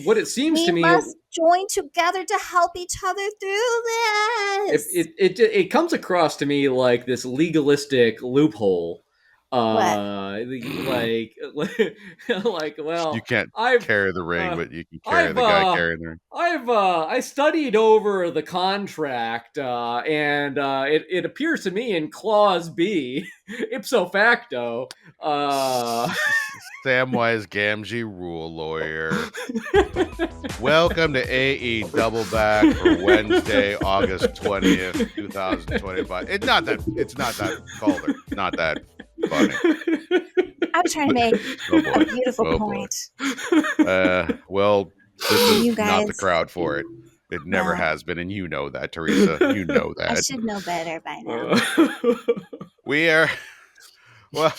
what it seems to We me, must join together to help each other through this. it comes across to me like this legalistic loophole. What? Like, well, You can't I've carry the ring, but you can carry I've the guy carrying the ring. I studied over the contract, and it appears to me in clause B, ipso facto, Samwise Gamgee rule lawyer. Welcome to AE Double Back for Wednesday, August 20th, 2025. It's not that colder. Not that funny. I was trying to make a beautiful point. Well, this is You not the guys- crowd for it. It never No. has been, and you know that, Teresa. You know I that. should know better by now. We are. Well,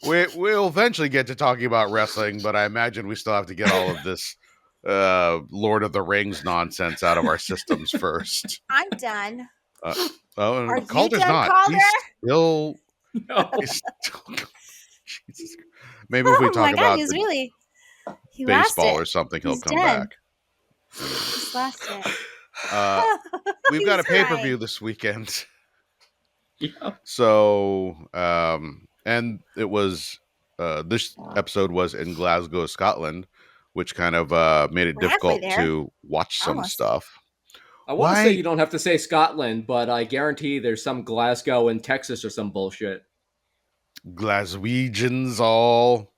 we'll eventually get to talking about wrestling, but I imagine we still have to get all of this Lord of the Rings nonsense out of our systems first. I'm done. Oh, Are Calder's you done, not. Calder? He's still. Jesus. Maybe if we talk about he baseball lost it. or something, he'll He's come dead. back. Just lost it. We've got a He's pay-per-view crying. this weekend. Yeah. So, and it was this episode was in Glasgow, Scotland, which kind of made it We're halfway difficult there. to watch some Almost. stuff. I want to Why- say you don't have to say Scotland, but I guarantee there's some Glasgow in Texas or some bullshit. Glaswegians all.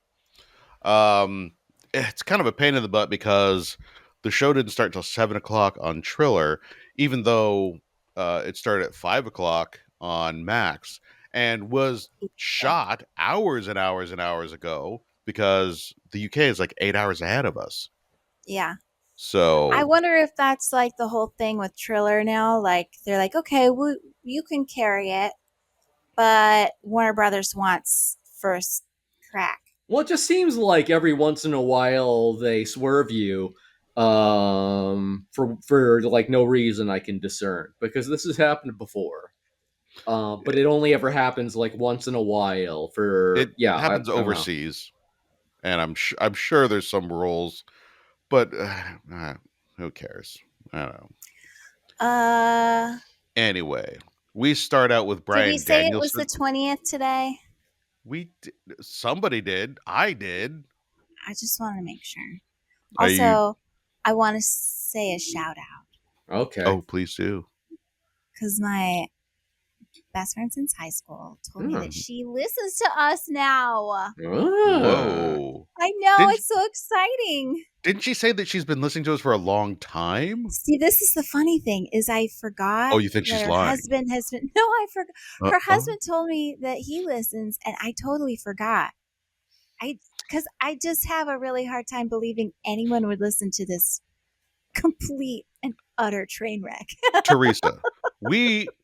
It's kind of a pain in the butt because the show didn't start till 7:00 on Triller, even though it started at 5:00 on Max and was shot hours and hours and hours ago because the UK is like 8 hours ahead of us. Yeah. So I wonder if that's like the whole thing with Triller now. Like, they're like, okay, you can carry it, but Warner Brothers wants first crack. Well, it just seems like every once in a while they swerve you for like no reason I can discern, because this has happened before. But it only ever happens like once in a while it happens I don't know. overseas, and I'm sure there's some rules, but who cares? I don't know. Anyway, we start out with Brian Did we say Danielson. it was the 20th today? Somebody did. I did. I just want to make sure. Are you- Also, I want to say a shout out Okay. Oh, please do. because my best friend since high school told me Hmm. that she listens to us now. Ah. Whoa. I know, Did- it's so exciting. Didn't she say that she's been listening to us for a long time? See, this is the funny thing is I forgot. Oh, you think that she's her lying? husband has been. No, I forgot. Her Uh-oh. husband told me that he listens, and I totally forgot. Because I just have a really hard time believing anyone would listen to this complete and utter train wreck. Teresa,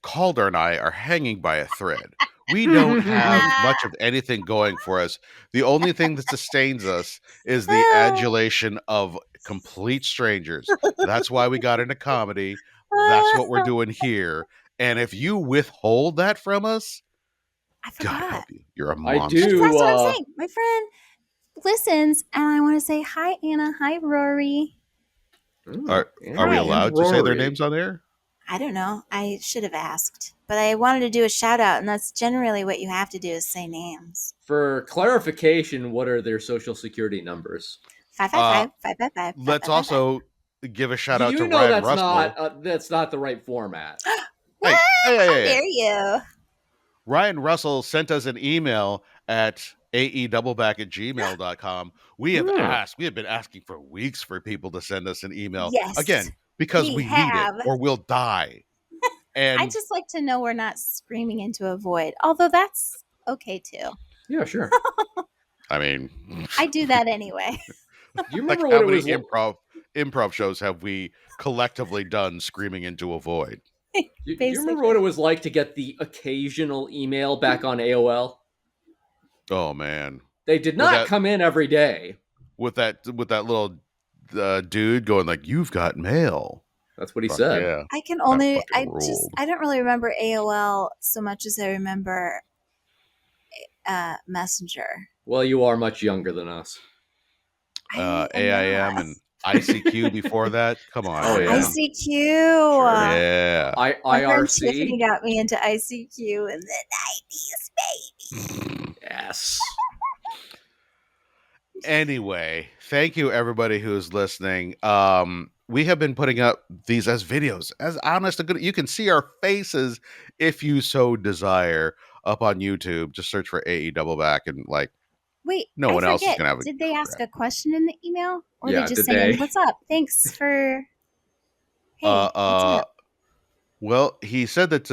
Calder and I are hanging by a thread. We don't have much of anything going for us. The only thing that sustains us is the adulation of complete strangers. That's why we got into comedy. That's what we're doing here. And if you withhold that from us, I God forgot. help you. You're a I monster. do. That's what I'm saying. My friend listens, and I want to say hi, Anna. Hi, Rory. Are we Hi, allowed to say their Rory. names on there? I don't know. I should have asked, but I wanted to do a shout out, and that's generally what you have to do is say names. For clarification, what are their social security numbers? 555-555. Let's also give a shout out to You know Ryan that's Russell. that's not the right format. What? Hey, How dare you? Ryan Russell sent us an email at aedoubleback@gmail.com. We have been asking for weeks for people to send us an email. Yes, Again, because we need have. it or we'll die. And I just like to know we're not screaming into a void, although that's okay too. Yeah, sure. I mean, I do that anyway. Do you like remember how what it many was? improv shows have we collectively done screaming into a void? Do you remember Basically. what it was like to get the occasional email back on AOL? Oh man. They did Was not that- come in every day. With that little dude going like, "You've got mail." That's what he Fuck said. yeah. I can only, fucking ruled. I don't really remember AOL so much as I remember Messenger. Well, you are much younger than us. I AIM and ICQ before that. Come on, Oh, man. yeah. ICQ. Sure. Yeah. My friend IRC. Tiffany got me into ICQ in the 90s, baby. Yes. Anyway, thank you everybody who's listening. We have been putting up these as videos, as honest and good. You can see our faces if you so desire up on YouTube. Just search for AE Double Back and like Wait, no I one else is forget. gonna have a Did they ask crap. a question in the email? Or they Yeah, just did saying, they? what's up? Thanks for... Hey, what's up? Well, he said that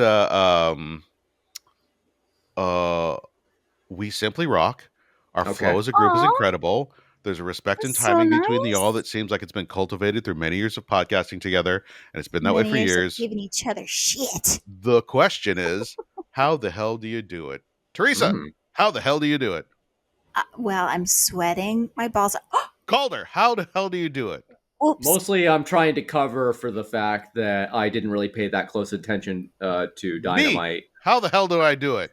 we simply rock. Our flow Okay. as a group is Aw, incredible. There's a respect and that's so timing between the all nice. that seems like it's been cultivated through many years of podcasting together, and it's been that way Many for years of years. giving each other shit. The question is, how the hell do you do it? Teresa, Mm. how the hell do you do it? Well, I'm sweating. My balls are... Calder, how the hell do you do it? Oops. Mostly, I'm trying to cover for the fact that I didn't really pay that close attention to Me, Dynamite. how the hell do I do it?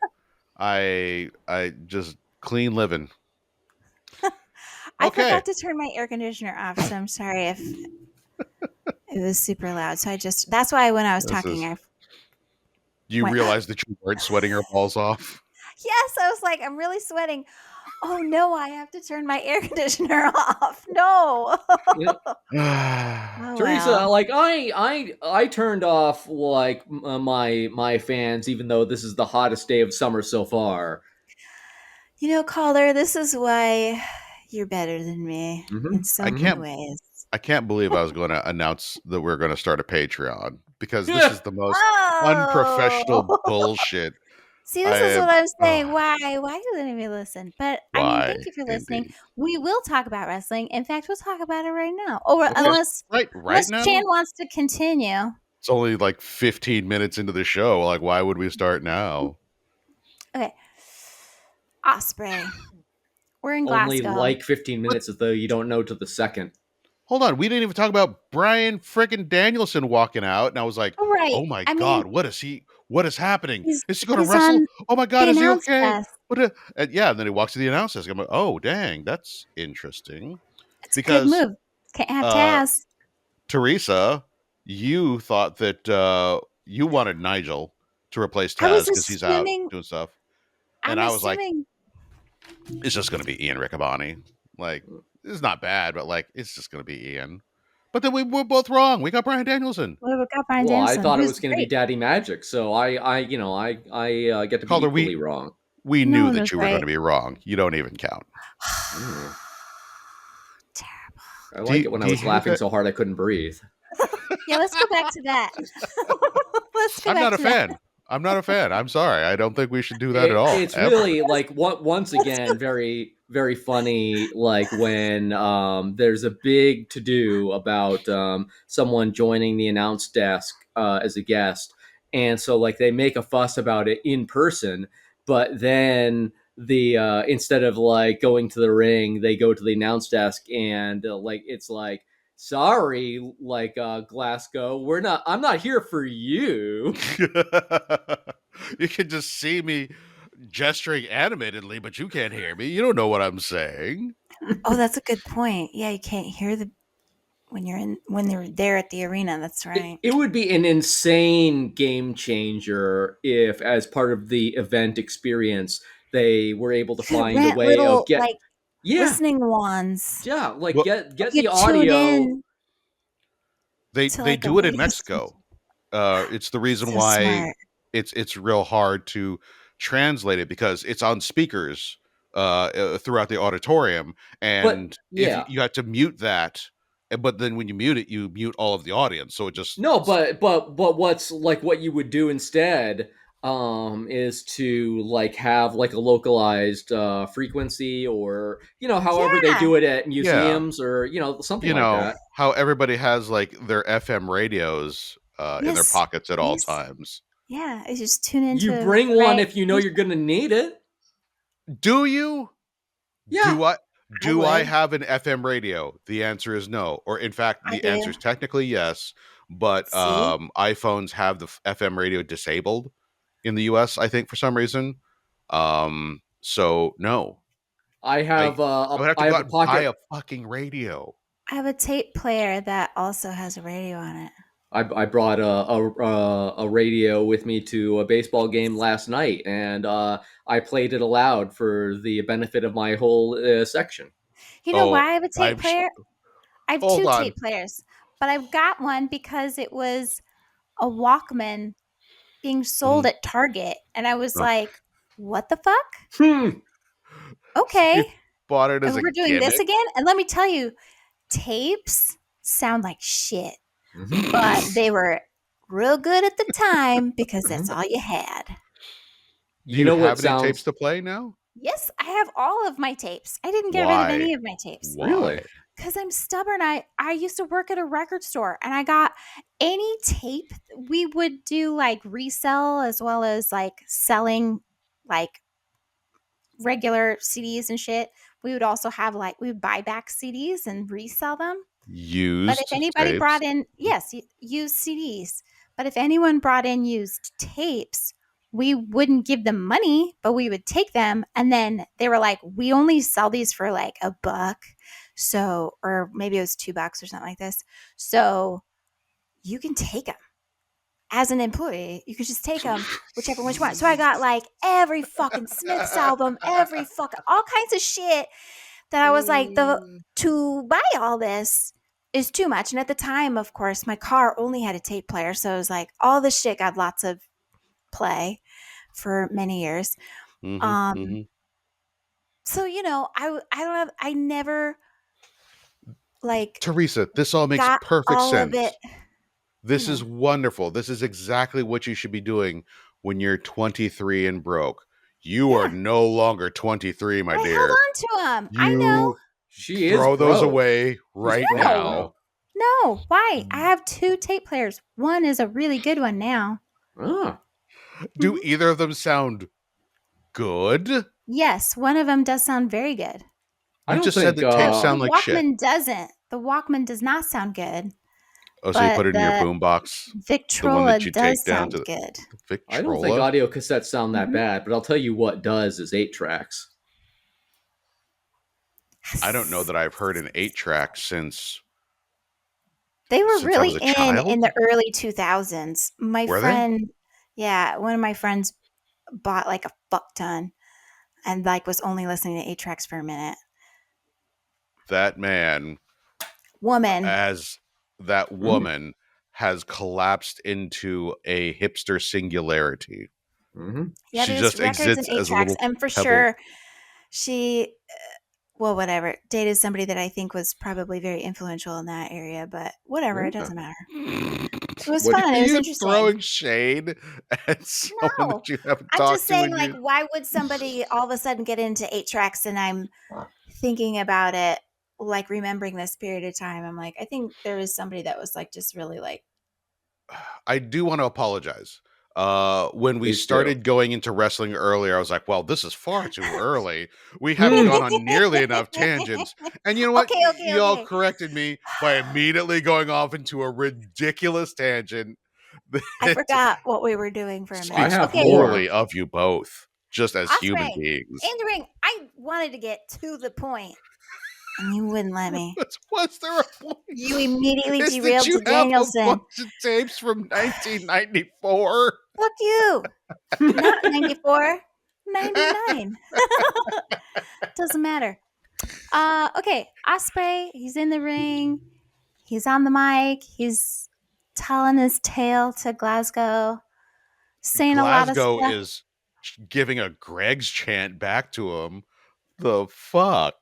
I just clean living. I Okay. forgot to turn my air conditioner off, so I'm sorry if it was super loud. So that's why when I was talking, You went, realized that you weren't sweating your balls off? yes, I was like, I'm really sweating. Oh no, I have to turn my air conditioner off. No. Oh, Teresa, well. like I turned off like my fans, even though this is the hottest day of summer so far. You know, Calder, this is why you're better than me in so many ways. I can't believe I was going to announce that we're going to start a Patreon because this is the most unprofessional bullshit. See, this is what I'm saying. Why didn't we listen? But I mean, thank you for listening. Indeed. We will talk about wrestling. In fact, we'll talk about it right now. Or Okay. unless now, Chan wants to continue. It's only like 15 minutes into the show. Like, why would we start now? Okay. Ospreay. We're in Glasgow. Only like 15 minutes, as though you don't know to the second. Hold on, we didn't even talk about Brian freaking Danielson walking out, and I was like, right. "Oh my god, what is happening? Is he going to he's wrestle? Oh my god, is he okay?" desk. Yeah, and then he walks to the announce desk. I'm like, "Oh dang, that's interesting." It's a good move. Can't have Taz. Teresa, you thought that you wanted Nigel to replace Taz because he's out doing stuff, and I was like, "It's just going to be Ian Riccaboni." Like, it's not bad, but like, it's just going to be Ian. But then we were both wrong. We got Brian Danielson. I thought it was going to be Daddy Magic, so I get to be equally wrong. We knew that you were going to be wrong. You don't even count. Terrible. I like it when I was laughing so hard I couldn't breathe. Yeah, let's go back to that. I'm not a fan. I'm not a fan. I'm sorry. I don't think we should do that at all. It's really like once again very, very funny. Like when there's a big to do about someone joining the announce desk as a guest, and so like they make a fuss about it in person, but then the instead of like going to the ring, they go to the announce desk, and like it's like, sorry, like Glasgow, I'm not here for you. You can just see me gesturing animatedly, but you can't hear me. You don't know what I'm saying. Oh, that's a good point. Yeah, you can't hear when they're there at the arena. That's right. It would be an insane game changer if, as part of the event experience, they were able to find a way of listening wands. Yeah, like get the audio. In they do it in Mexico. It's the reason why smart. It's real hard to translate it because it's on speakers throughout the auditorium, and if you have to mute that. But then when you mute it, you mute all of the audience. So it just but what's like what you would do instead is to like have like a localized frequency, or however they do it at museums, or something like that. How everybody has like their FM radios in their pockets at all times. Yeah, it's just tune into. You bring one if you know you're going to need it. Do you? Yeah. Do I have an FM radio? The answer is no. Or in fact, the answer is technically yes. But iPhones have the FM radio disabled in the US, I think, for some reason. So no. I have I would have to go out and buy a fucking radio. I have a tape player that also has a radio on it. I brought a radio with me to a baseball game last night, and I played it aloud for the benefit of my whole section. You know Oh, why I have a tape I'm player? I have hold two on. tape players, but I've got one because it was a Walkman being sold at Target, and I was Oh. like, "What the fuck? Hmm. Okay, You bought it as and a we're doing gimmick? this again." And let me tell you, tapes sound like shit, Mhm. but they were real good at the time because that's Mhm. all you had. Do You you know what have any tapes sounds to play now? Yes, I have all of my tapes. I didn't get rid of Why? any of my tapes. really? Why? Because I'm stubborn. I used to work at a record store and I got any tape. We would do like resell as well as like selling like regular CDs and shit. We would also have like, we would buy back CDs and resell them. But if Used anybody tapes? brought in, yes, used CDs. But if anyone brought in used tapes, we wouldn't give them money, but we would take them. And then they were like, we only sell these for like $1. So, or maybe it was $2 or something like this. So you can take them as an employee. You could just take them, whichever one you want. So I got like every fucking Smiths album, every fucking, all kinds of shit that I was like, to buy all this is too much. And at the time, of course, my car only had a tape player. So it was like all this shit got lots of play for many years. Mhm, Um, mhm. so I never like Teresa, this all makes got perfect all of it. sense. This know. is wonderful. This is exactly what you should be doing when you're 23 and broke. You are Yeah. no longer 23, my I held dear. on to them. I know. You She is throw those broke. away She's right broke, No. now. No, why? I have 2 tape players. One is a really good one now. Ah. Do Mhm. either of them sound good? Yes, one of them does sound very good. I You don't just said think that tapes The sound like shit. Walkman doesn't. The Walkman does not sound good, Oh, so you but put it in your the boombox? The one that Victrola you does take down sound to the good. I don't think Victrola? audio cassettes sound that Mhm. bad, but I'll tell you what does is 8 tracks. I don't know that I've heard an 8-track since They were I really was a in the child. early 2000s. My Were they? friend, yeah, one of my friends bought like a fuck ton and like was only listening to 8 tracks for a minute. That man, Woman. as that Mhm. woman, has collapsed into a hipster singularity. Hmm. Yeah, She there's just records and exists 8 as a tracks. little And for pebble. sure, she, well, whatever, dated somebody that I think was probably very influential in that area, but whatever, it Yeah. doesn't matter. It was What- fun. Are It was you interesting. throwing shade at someone No, that you haven't I'm talked just to saying, in like, years? why would somebody all of a sudden get into 8 tracks? And I'm thinking about it, like, remembering this period of time. I'm like, I think there was somebody that was like, just really like, I do want to apologize. When we Please do. started going into wrestling earlier, I was like, well, this is far too early. We Hmm. haven't gone on nearly enough tangents. And you know what? okay. Y'all corrected me by immediately going off into a ridiculous tangent. I forgot what we were doing for a minute. I Speaks have Okay, more. poorly of you both, just as human Ospreay, beings. in the ring. I wanted to get to the point, and you wouldn't let me. Was there a point? You immediately Is that derailed you to have a Danielson. bunch of tapes from 1994? Fuck you. Not 94, 99. Doesn't matter. Okay, Ospreay, he's in the ring. He's on the mic. He's telling his tale to Glasgow, saying a lot of Glasgow stuff. is giving a Greg's chant back to him. The fuck?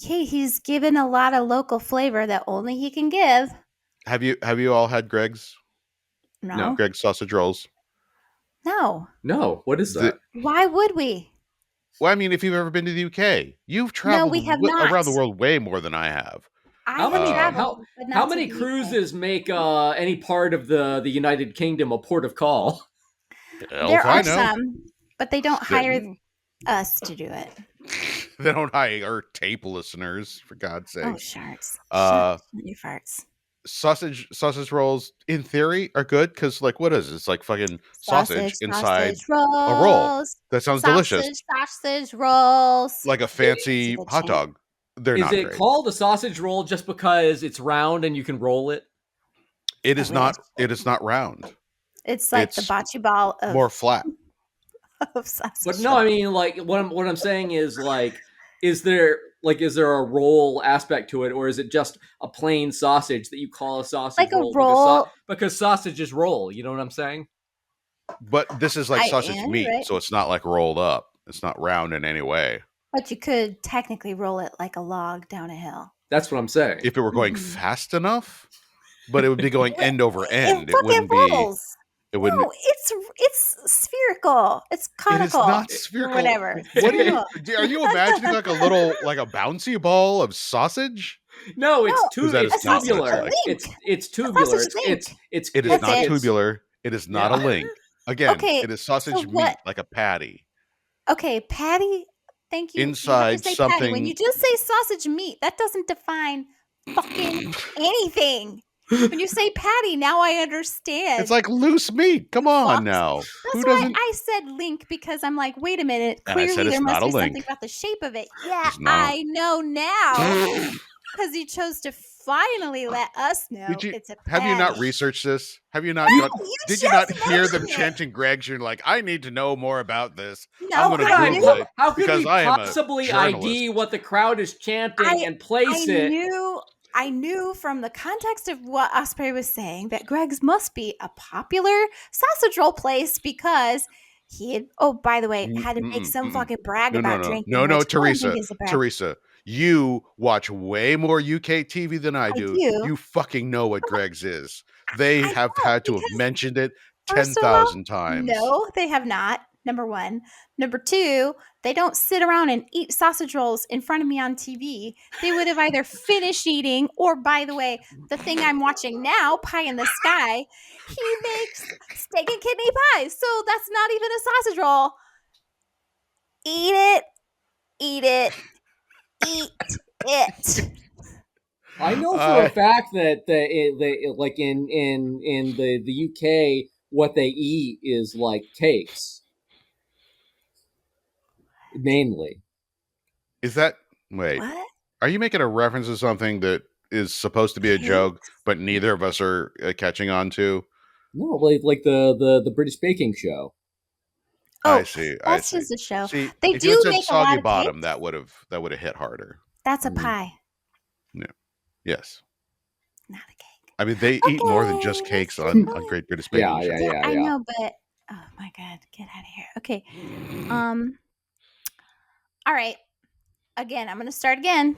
Hey, he's given a lot of local flavor that only he can give. Have you all had Greg's? No. Greg's sausage rolls? No. No, what is that? Why would we? Well, I mean, if you've ever been to the UK, you've No, traveled we have not. around the world way more than I have. I How have many traveled, but not how to many the UK. cruises make any part of the United Kingdom a port of call? Hell There if I are know. some, but they don't hire They, us to do it. they don't hire tape listeners, for God's Oh, sake. sharks. Uh, Shut your farts. sausage rolls, in theory, are good because, like, what is it? It's like fucking sausage inside rolls. a roll. That sounds delicious. Sausage rolls. Like a It's a fancy good hot shit. dog. They're Is not it great. called a sausage roll just because it's round and you can roll it? It is not. It is not round. It's like the It's bocce ball more flat. of sausage. But no, I mean, like what I'm saying is like, is there a roll aspect to it, or is it just a plain sausage that you call a sausage Like a roll roll. because sausages roll? You know what I'm saying? But this is like sausage you're meat, right. so it's not like rolled up. It's not round in any way. But you could technically roll it like a log down a hill. That's what I'm saying. If it were going fast enough, but it would be going end over end. It It fucking wouldn't be. rolls. It wouldn't. No, it's spherical. It's It is conical. not spherical. Whatever. What are you imagining? Like a bouncy ball of sausage? No, it's No, that is it's not what it's tubular. like. It's tubular. sausage link. It is That's not it. tubular. It is not a Yeah. link. Again, Okay, it is sausage so meat, what- like a patty. Okay, patty. Thank you. Inside you have to say something- patty. When you just say sausage meat, that doesn't define fucking anything. When you say patty, now I understand. It's like loose meat. Come on Fucks. now. That's Who why doesn't? I said link, because I'm like, wait a minute. And I said Clearly, it's there must not a be something link. about the shape of it. Yeah, It's not. I know now because you chose to finally let us know Did you? it's a Have you not patty. researched this? Have you not? No, Did you not just hear them mentioned it. chanting Greg's? You're like, I need to know more about this. No, I'm going to I Google knew. it How could because we I am a possibly journalist. ID what the crowd is chanting and place I it? knew from the context of what Ospreay was saying that Greg's must be a popular sausage roll place because he had, oh, by the way, had to make some fucking brag about drinking. No, which I don't Teresa. think is a brag. Teresa, you watch way more UK TV than I do. do. You fucking know what Greg's is. They I have know, had to have because mentioned it first of all, 10,000 times. No, they have not. Number one. Number two, they don't sit around and eat sausage rolls in front of me on TV. They would have either finished eating, or, by the way, the thing I'm watching now, Pie in the Sky, he makes steak and kidney pie. So that's not even a sausage roll. Eat it. Eat it. Eat it. I know for a fact that like in the UK, what they eat is like cakes, mainly. Is that wait? What? Are you making a reference to something that is supposed to be a joke, but neither of us are catching on to? No, like the British baking show. I see. That's just a show. See, They if you do had said make a soggy lot of bottom, cakes. that would have hit harder. That's a pie, Yes. not a cake. I mean, they eat more than just Okay, cakes let's on go. Great British Baking Yeah, Show. yeah. I know, but oh my god, get out of here. Okay. All right. Again, I'm gonna start again.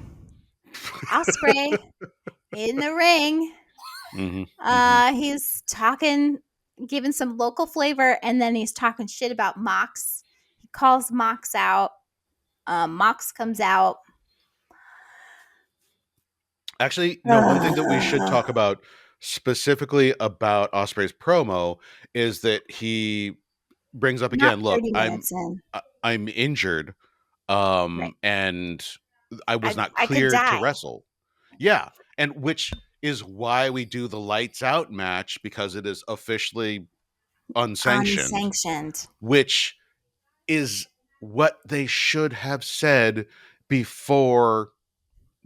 Ospreay in the ring. He's talking, giving some local flavor, and then he's talking shit about Mox. He calls Mox out. Mox comes out. Actually, no, one thing that we should talk about specifically about Ospreay's promo is that he brings up again, Not look, 30 minutes in. I'm injured, Right. and I was not I could cleared to die. wrestle. Yeah, and which is why we do the lights out match, because it is officially unsanctioned. Which is what they should have said before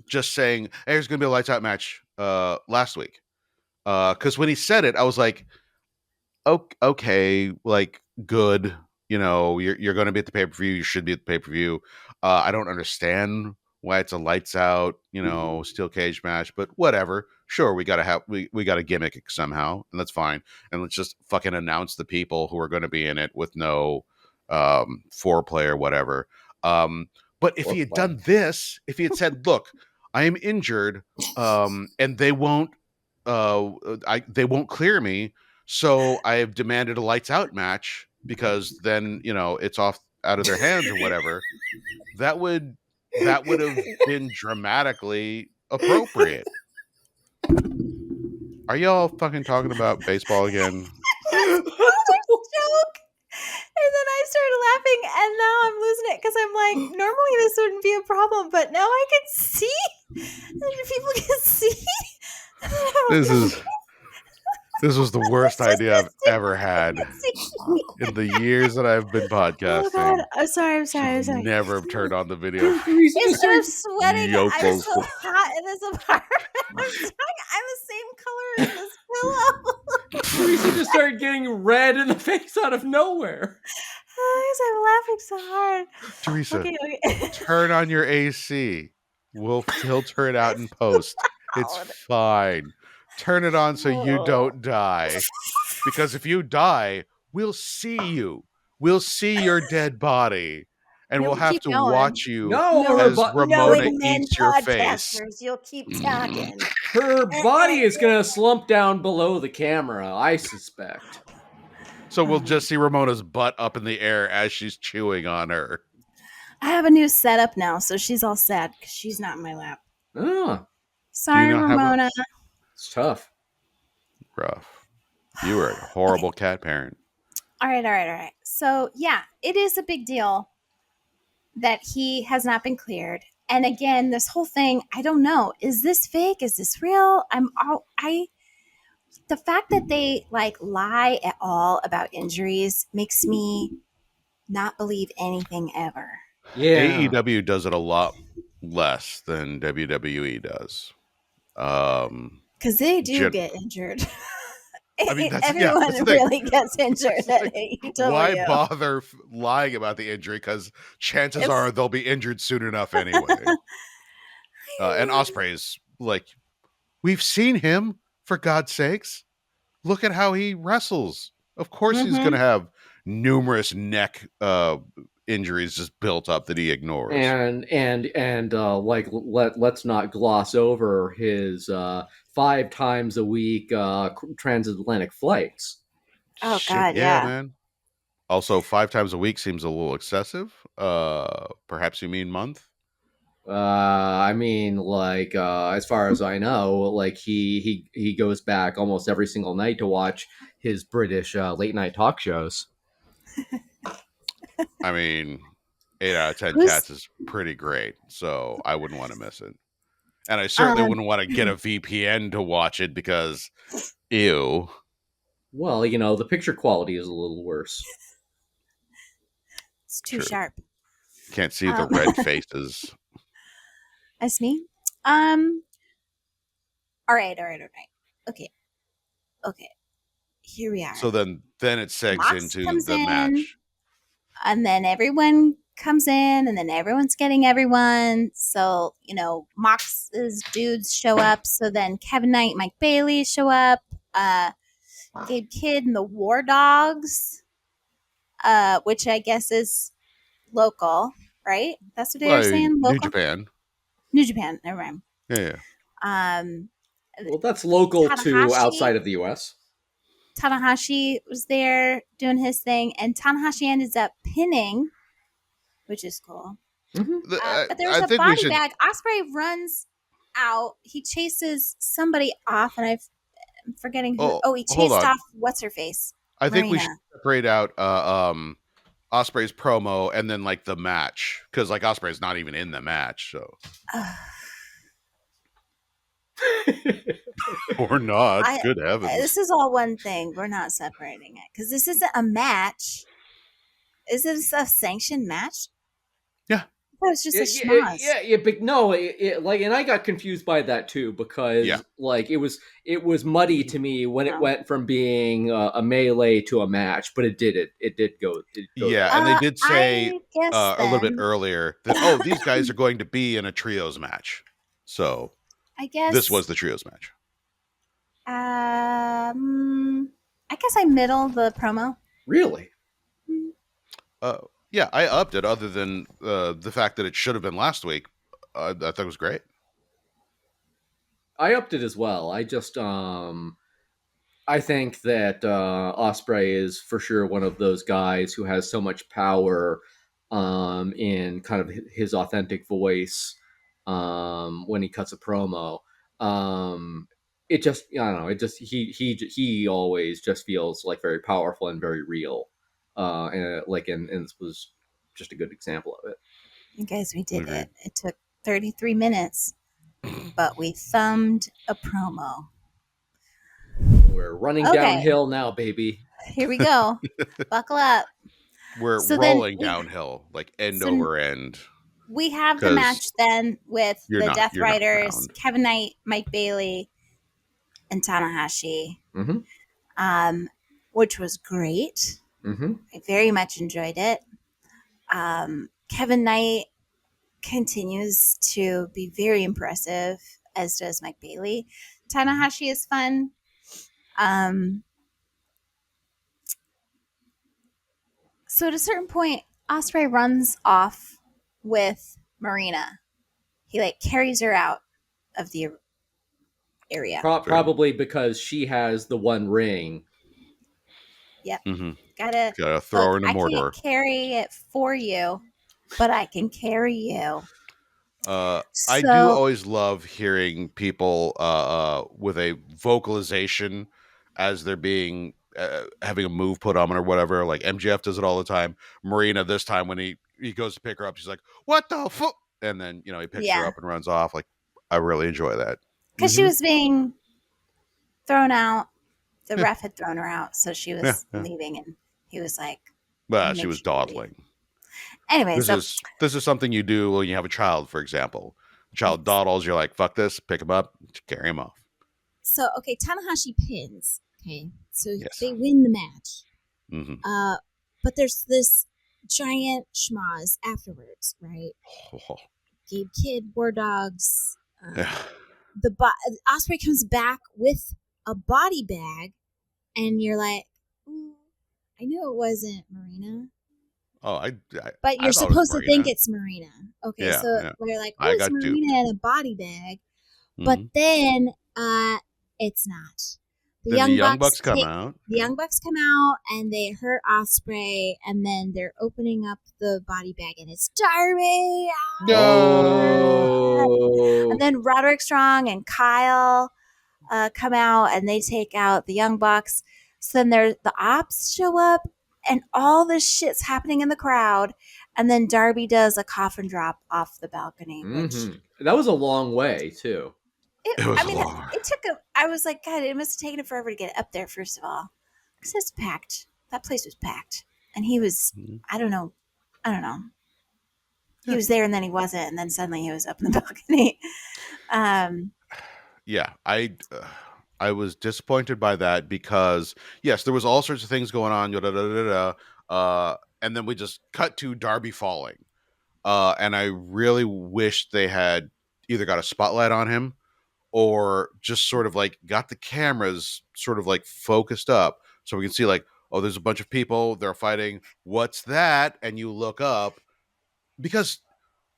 just saying, hey, there's going to be a lights out match last week. Because when he said it, I was like, okay, like, good. You know, you're going to be at the pay-per-view. You should be at the pay-per-view. I don't understand why it's a lights out, steel cage match, but whatever. Sure, we got to gimmick it somehow, and that's fine. And let's just fucking announce the people who are going to be in it with no foreplay or whatever. But if he had done this, if he had said, look, I am injured, and they won't clear me, so I have demanded a lights out match, because then it's off out of their hands or whatever. That would have been dramatically appropriate. Are y'all fucking talking about baseball again? Joke. And then I started laughing, and now I'm losing it because I'm like, normally this wouldn't be a problem, but now I can see, and people can see. This was the worst idea I've ever had. In the years that I've been podcasting, Oh God! I'm sorry. never have turned on the video. Teresa just Instead of started, sweating, Yo, I'm close so hot in this apartment. I'm the same color as this pillow. Teresa just started getting red in the face out of nowhere. Because I'm laughing so hard. Teresa, Okay. turn on your AC. We'll filter it out in post. It's fine. Turn it on so you don't die. Because if you die, we'll see you. We'll see your dead body. And No, we'll have keep to going. watch you No, as Knowing Ramona men eats your face. podcasters, you'll keep talking. her body is going to slump down below the camera, I suspect. So we'll just see Ramona's butt up in the air as she's chewing on her. I have a new setup now, so she's all sad because she's not in my lap. Oh, Sorry, not have a- Ramona. it's tough. Rough. You were a horrible cat parent. All right. So, yeah, it is a big deal that he has not been cleared. And again, this whole thing, I don't know. Is this fake? Is this real? The fact that they lie at all about injuries makes me not believe anything ever. Yeah. AEW does it a lot less than WWE does. Because they do get injured. I mean, everyone that's the thing. really gets injured at AEW. Why bother lying about the injury? Because chances are they'll be injured soon enough anyway. And Ospreay's like, we've seen him, for God's sakes. Look at how he wrestles. Of course he's going to have numerous neck injuries just built up that he ignores. Let's not gloss over his 5 times a week transatlantic flights. Oh God, yeah, man. Also, 5 times a week seems a little excessive. Perhaps you mean month? I mean, as far as I know, he goes back almost every single night to watch his British late night talk shows. I mean, 8 out of 10 cats is pretty great, so I wouldn't want to miss it. And I certainly wouldn't want to get a VPN to watch it because, ew. Well, the picture quality is a little worse. It's too sharp. Can't see the red faces. That's me. All right. Okay. Here we are. So then it segs Mox into comes the in, match. And then everyone comes in, and then everyone's getting everyone. So, Mox's dudes show up. So then Kevin Knight, Mike Bailey show up. Gabe Kidd and the War Dogs, which I guess is local, right? That's what they were saying? Local? New Japan, never mind. Yeah. Well, that's local to outside of the U.S. Tanahashi was there doing his thing, and Tanahashi ended up pinning, which is cool. Mm-hmm. But there was a body bag. Ospreay runs out. He chases somebody off, and I'm forgetting who. He chased off what's her face. I think we should separate out Ospreay's promo and then the match, because Ospreay's not even in the match, so. Or not. Good heavens. This is all one thing. We're not separating it because this isn't a match. Is it a sanctioned match? Yeah. That was just a schmoz. Yeah, but no, and I got confused by that too because it was muddy to me when it went from being a melee to a match, but it did go. And they did say a little bit earlier that these guys are going to be in a trios match, so I guess this was the trios match. I guess I middled the promo. Really? Yeah, I upped it. Other than the fact that it should have been last week, I thought it was great. I upped it as well. I just I think that Ospreay is for sure one of those guys who has so much power in kind of his authentic voice when he cuts a promo. It just, I don't know. It just he always just feels very powerful and very real. And this was just a good example of it. You guys, we did it. It took 33 minutes, but we thumbed a promo. We're running Okay. downhill now, baby. Here we go. Buckle up. We're So then rolling downhill, like end so- over end. We have the 'Cause match then with you're the not Deathriders, round. Kevin Knight, Mike Bailey, and Tanahashi, Mm-hmm. which was great. Mm-hmm. I very much enjoyed it. Kevin Knight continues to be very impressive, as does Mike Bailey. Tanahashi is fun. So at a certain point, Ospreay runs off with Marina. He like carries her out of the area. Probably because she has the one ring. Yep. Mm-hmm. Gotta throw her look, in a Mordor. I can't carry it for you, but I can carry you. I do always love hearing people with a vocalization as they're being having a move put on them or whatever. Like MJF does it all the time. Marina, this time when he goes to pick her up, she's like, "What the fuck?" And then he picks her up and runs off. Like, I really enjoy that because she was being thrown out. The ref had thrown her out, so she was leaving, and he was like, "Well, she was dawdling." Anyway, this is something you do when you have a child, for example. A child dawdles, you're like, "Fuck this!" Pick him up, carry him off. So okay, Tanahashi pins. Okay, so they win the match. Mm-hmm. But there's this giant schmoz afterwards, right? Gabe Kidd, War Dogs. Ospreay comes back with a body bag, and you're like, I knew it wasn't Marina. Oh, but you're supposed to think it's Marina. Okay, so we're like, oh, it's Marina duped. in a body bag. But then it's not. The Young Bucks come out. The Young Bucks come out and they hurt Ospreay, and then they're opening up the body bag and it's Darby. No. And then Roderick Strong and Kyle come out and they take out the Young Bucks. So then the ops show up and all this shit's happening in the crowd. And then Darby does a coffin drop off the balcony. Which that was a long way too. It took I was like, God, it must have taken it forever to get up there, first of all. Because it's packed. That place was packed. And he was, I don't know. He was there and then he wasn't. And then suddenly he was up in the balcony. I was disappointed by that because, yes, there was all sorts of things going on. And then we just cut to Darby falling. And I really wish they had either got a spotlight on him or just sort of like got the cameras sort of like focused up so we can see like, oh, there's a bunch of people, they're fighting. What's that? And you look up, because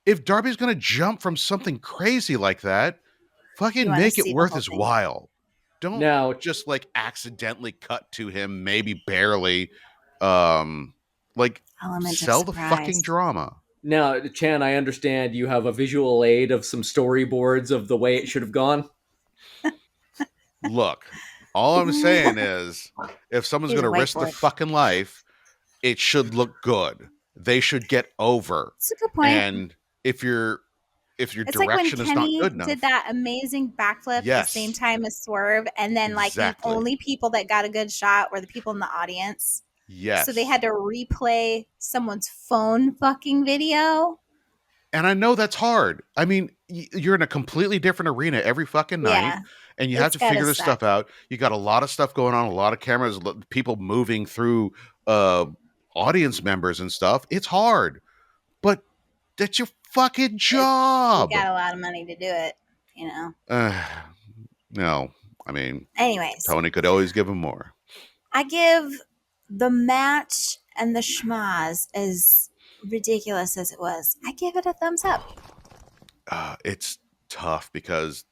if Darby's going to jump from something crazy like that, fucking make it worth his while. Don't just like accidentally cut to him, maybe barely, like sell the fucking drama. Now, Chan, I understand you have a visual aid of some storyboards of the way it should have gone. Look, all I'm saying is, if someone's going to risk their fucking life, it should look good. They should get over. That's a good point. And if your direction is not good enough, did that amazing backflip at the same time as Swerve, and then like the only people that got a good shot were the people in the audience. Yes. So they had to replay someone's phone fucking video. And I know that's hard. I mean, you're in a completely different arena every fucking night, and you have to figure this stuff out. You got a lot of stuff going on, a lot of cameras, people moving through audience members and stuff. It's hard, but that's your fucking job. You got a lot of money to do it, No, I mean, anyways, Tony could always give him more. I give the match and the schmaz, as ridiculous as it was, I give it a thumbs up. It's tough because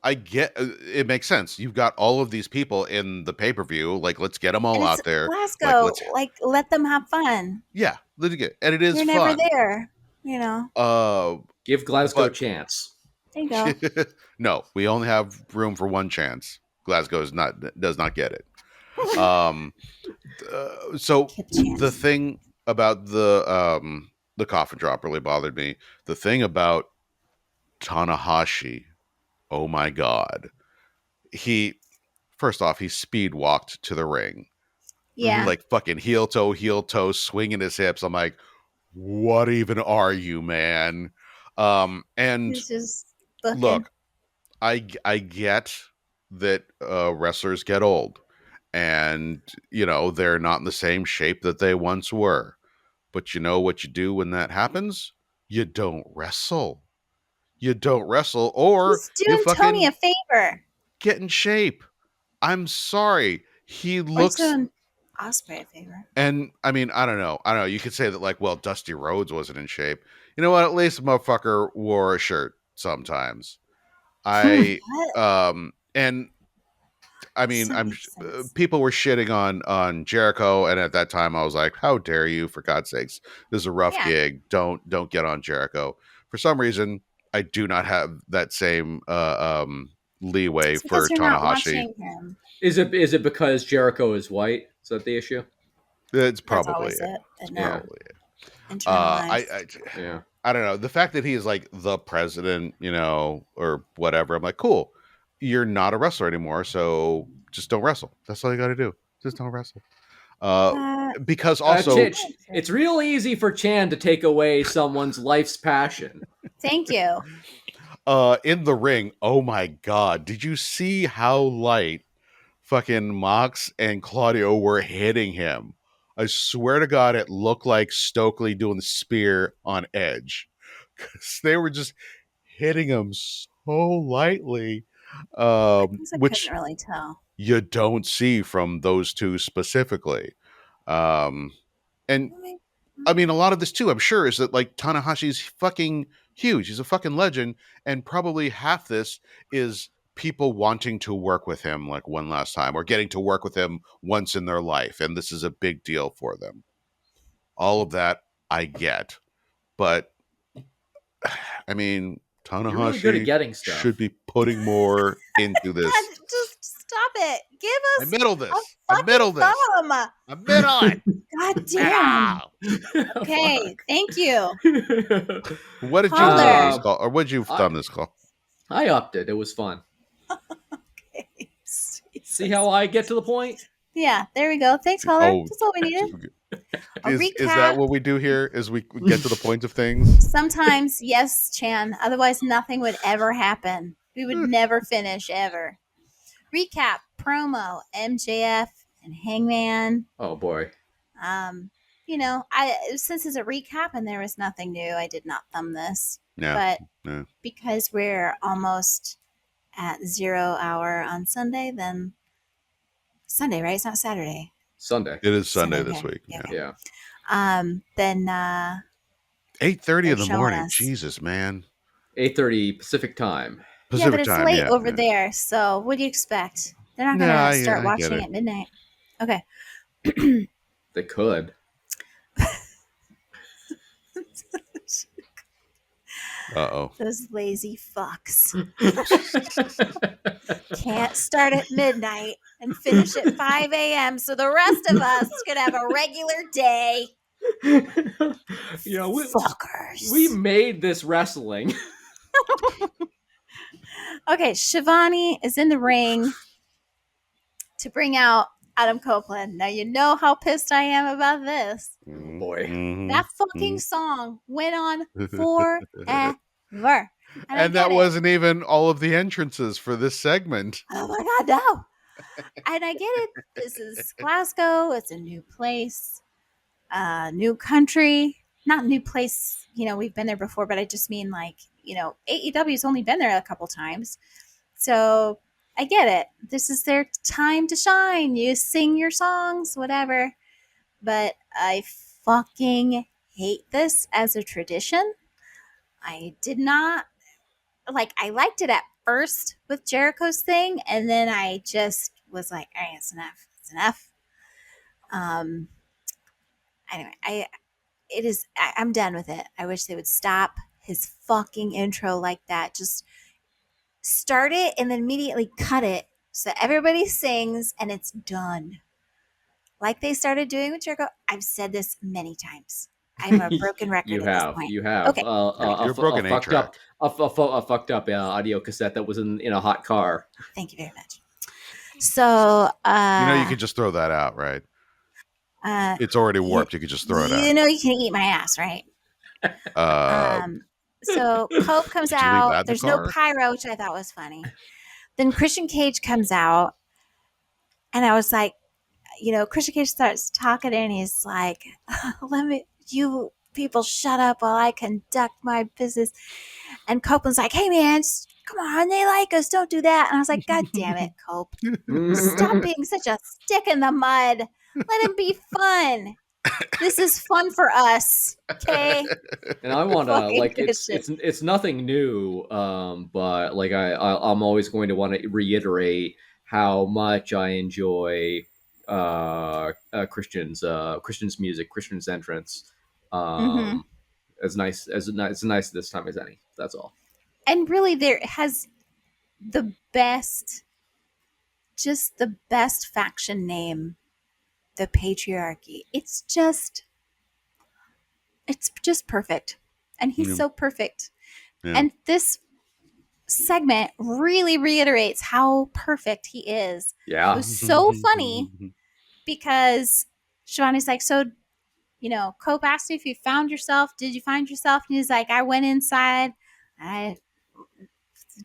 I get it makes sense. You've got all of these people in the pay-per-view. Like, let's get them all out there. Glasgow, let them have fun. Yeah, and it is. You're fun. Never there, Give Glasgow a chance. There you go. No, we only have room for one chance. Glasgow does not get it. So the thing about the coffin drop really bothered me. The thing about Tanahashi, oh my God, first off, he speed walked to the ring. Yeah. Like fucking heel toe, swinging his hips. I'm like, what even are you, man? And He's just looking. look, I get that wrestlers get old, and they're not in the same shape that they once were. But you know what you do when that happens? You don't wrestle. You don't wrestle, or He's you doing Toni a fucking favor. get in shape. I'm sorry. He Or looks. doing Ospreay a favor. And I mean, I don't know. You could say that, like, well, Dusty Rhodes wasn't in shape. You know what? At least the motherfucker wore a shirt sometimes. And I mean, people were shitting on Jericho, and at that time, I was like, "How dare you? For God's sakes, this is a rough gig. Don't get on Jericho." For some reason, I do not have that same leeway for Tanahashi. Is it because Jericho is white? Is that the issue? It's probably it. It's probably it. I don't know. The fact that he is like the president, or whatever, I'm like, cool. You're not a wrestler anymore, so just don't wrestle. That's all you got to do. Just don't wrestle. Because also, it's real easy for Chan to take away someone's life's passion. Thank you. In the ring, oh my God, did you see how light fucking Mox and Claudio were hitting him? I swear to God, it looked like Stokely doing the spear on Edge, because they were just hitting him so lightly, which couldn't really tell. You don't see from those two specifically. And I mean, a lot of this too, I'm sure, is that like Tanahashi's fucking huge. He's a fucking legend, and probably half this is people wanting to work with him like one last time, or getting to work with him once in their life, and this is a big deal for them. All of that I get, but I mean, Tanahashi really good at getting stuff. Should be putting more into this. God, just stop it. Give us I middle this. I middle it. God damn. Okay, thank you. What did you thumb this call? Or what did you thumb this call? I upped it. It was fun. Okay. See how I get to the point? Yeah, there we go. Thanks, caller. That's all we needed. Is that what we do here? Is we get to the point of things? Sometimes, yes, Chan. Otherwise, nothing would ever happen. We would never finish, ever. Recap, promo, MJF and Hangman. Oh, boy. Since it's a recap and there was nothing new, I did not thumb this. Yeah. But because we're almost at 0 hour on Sunday, then Sunday, right? It's not Saturday. Sunday. It is Sunday this week. Yeah. Then 8:30 in the morning. Jesus, man. 8:30 Pacific time. But it's late over there. So what do you expect? They're not going to start watching at midnight. Okay. They could. Uh-oh. Those lazy fucks. Can't start at midnight and finish at 5 a.m. so the rest of us could have a regular day. Fuckers. We made this wrestling. Okay, Shivani is in the ring to bring out Adam Copeland. Now you know how pissed I am about this. Boy. That fucking song went on forever. And that wasn't even all of the entrances for this segment. Oh my God, no. And I get it. This is Glasgow. It's a new place, new country. Not new place, we've been there before, but I just mean AEW's only been there a couple times. So I get it. This is their time to shine. You sing your songs, whatever. But I fucking hate this as a tradition. I did not I liked it at first with Jericho's thing, and then I just was like, all right, it's enough. It's enough. Anyway, I'm done with it. I wish they would stop his fucking intro like that. Just start it and then immediately cut it so everybody sings and it's done. Like they started doing with Jericho. I've said this many times. I'm a broken record at this point. You have. Okay. You're broken a fucked up audio cassette that was in a hot car. Thank you very much. So, you could just throw that out, right? uh, It's already warped. You could just throw it out. you know, you can eat my ass, right? Uh, So Cope comes did you leave that out. in the There's no car? pyro, which I thought was funny. Then Christian Cage comes out, and I was like, Christian Cage starts talking, and he's like, "Let me, you people, shut up while I conduct my business." And Copeland's like, "Hey, man, come on, they like us. Don't do that." And I was like, "God damn it, Cope! Stop being such a stick in the mud. Let him be fun. This is fun for us, okay?" And I want to Fucking like Christian. it's nothing new, but like I'm always going to want to reiterate how much I enjoy Christian's music, Christian's entrance. Mm-hmm. As nice as nice this time as any. That's all. And really, there has the best, just the best faction name, the patriarchy. It's just perfect, and he's so perfect. Yeah. And this segment really reiterates how perfect he is. Yeah. It was so funny because Shivani's like, "So, Cope asked you if you found yourself. Did you find yourself?" And he's like, "I went inside. I